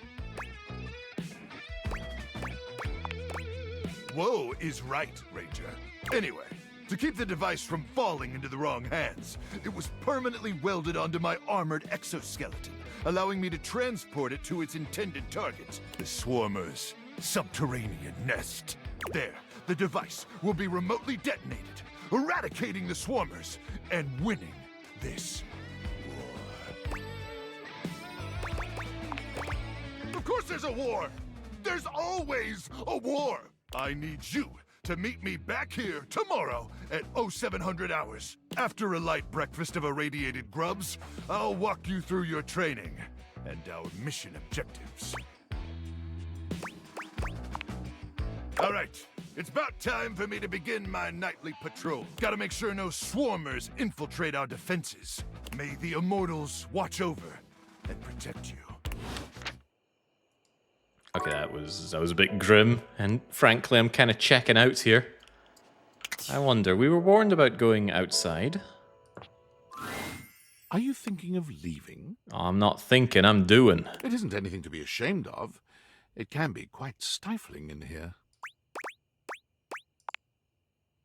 Whoa is right, Ranger. Anyway, to keep the device from falling into the wrong hands, it was permanently welded onto my armored exoskeleton, allowing me to transport it to its intended target, the Swarmer's subterranean nest. There, the device will be remotely detonated, eradicating the Swarmers and winning this war. Of course there's a war! There's always a war! I need you to meet me back here tomorrow at 0700 hours. After a light breakfast of irradiated grubs, I'll walk you through your training and our mission objectives. All right, it's about time for me to begin my nightly patrol. Gotta make sure no swarmers infiltrate our defenses. May the immortals watch over and protect you. Okay, that was a bit grim, and frankly, I'm kind of checking out here. I wonder, we were warned about going outside. Are you thinking of leaving? I'm not thinking, I'm doing. It isn't anything to be ashamed of. It can be quite stifling in here.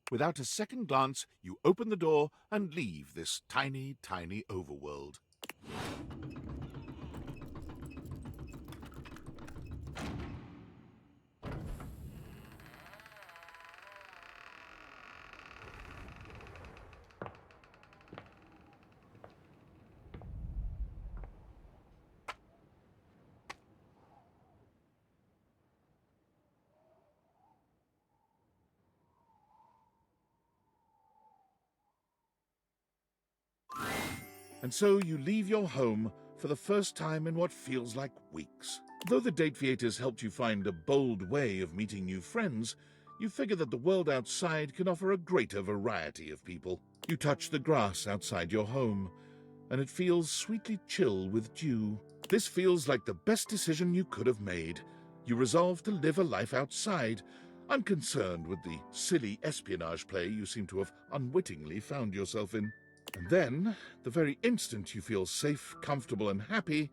Without a second glance, you open the door and leave this tiny, tiny overworld. And so you leave your home for the first time in what feels like weeks. Though the Dateviators helped you find a bold way of meeting new friends, you figure that the world outside can offer a greater variety of people. You touch the grass outside your home, and it feels sweetly chill with dew. This feels like the best decision you could have made. You resolve to live a life outside, unconcerned with the silly espionage play you seem to have unwittingly found yourself in. And then, the very instant you feel safe, comfortable, and happy,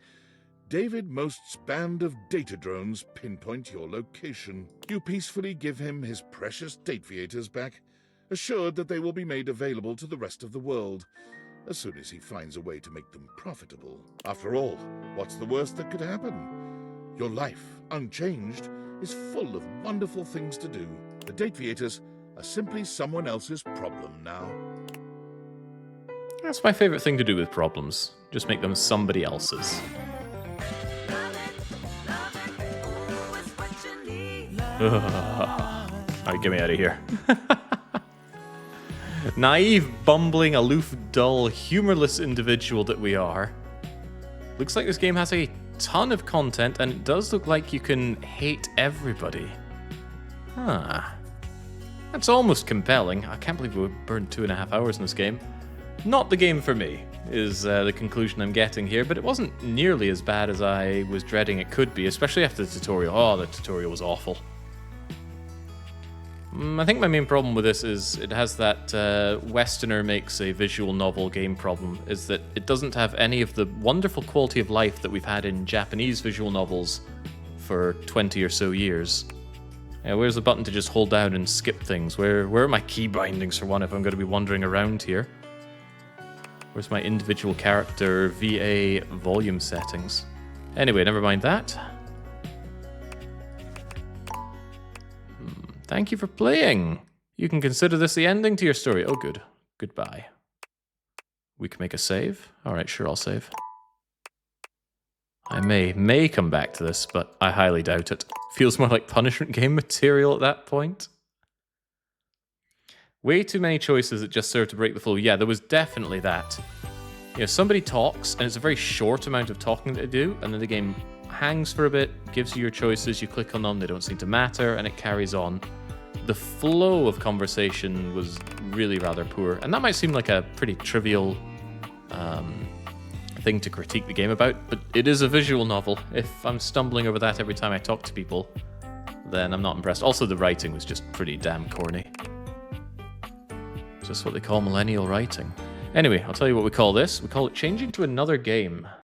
David Most's band of data drones pinpoint your location. You peacefully give him his precious Dateviators back, assured that they will be made available to the rest of the world, as soon as he finds a way to make them profitable. After all, what's the worst that could happen? Your life, unchanged, is full of wonderful things to do. The Dateviators are simply someone else's problem now. That's my favorite thing to do with problems. Just make them somebody else's. Alright, get me out of here. Naive, bumbling, aloof, dull, humorless individual that we are. Looks like this game has a ton of content, and it does look like you can hate everybody. Huh. That's almost compelling. I can't believe we burned 2.5 hours in this game. Not the game for me, is the conclusion I'm getting here, but it wasn't nearly as bad as I was dreading it could be, especially after the tutorial. Oh, the tutorial was awful. I think my main problem with this is it has that Westerner makes a visual novel game problem, is that it doesn't have any of the wonderful quality of life that we've had in Japanese visual novels for 20 or so years. Yeah, where's the button to just hold down and skip things? Where are my key bindings for one if I'm going to be wandering around here? Where's my individual character VA volume settings? Anyway, never mind that. Thank you for playing. You can consider this the ending to your story. Oh, good. Goodbye. We can make a save? Alright, sure, I'll save. I may come back to this, but I highly doubt it. Feels more like punishment game material at that point. Way too many choices that just serve to break the flow. Yeah, there was definitely that. You know, somebody talks, and it's a very short amount of talking that they do, and then the game hangs for a bit, gives you your choices, you click on them, they don't seem to matter, and it carries on. The flow of conversation was really rather poor, and that might seem like a pretty trivial thing to critique the game about, but it is a visual novel. If I'm stumbling over that every time I talk to people, then I'm not impressed. Also, the writing was just pretty damn corny. Just what they call millennial writing. Anyway, I'll tell you what we call this. We call it changing to another game.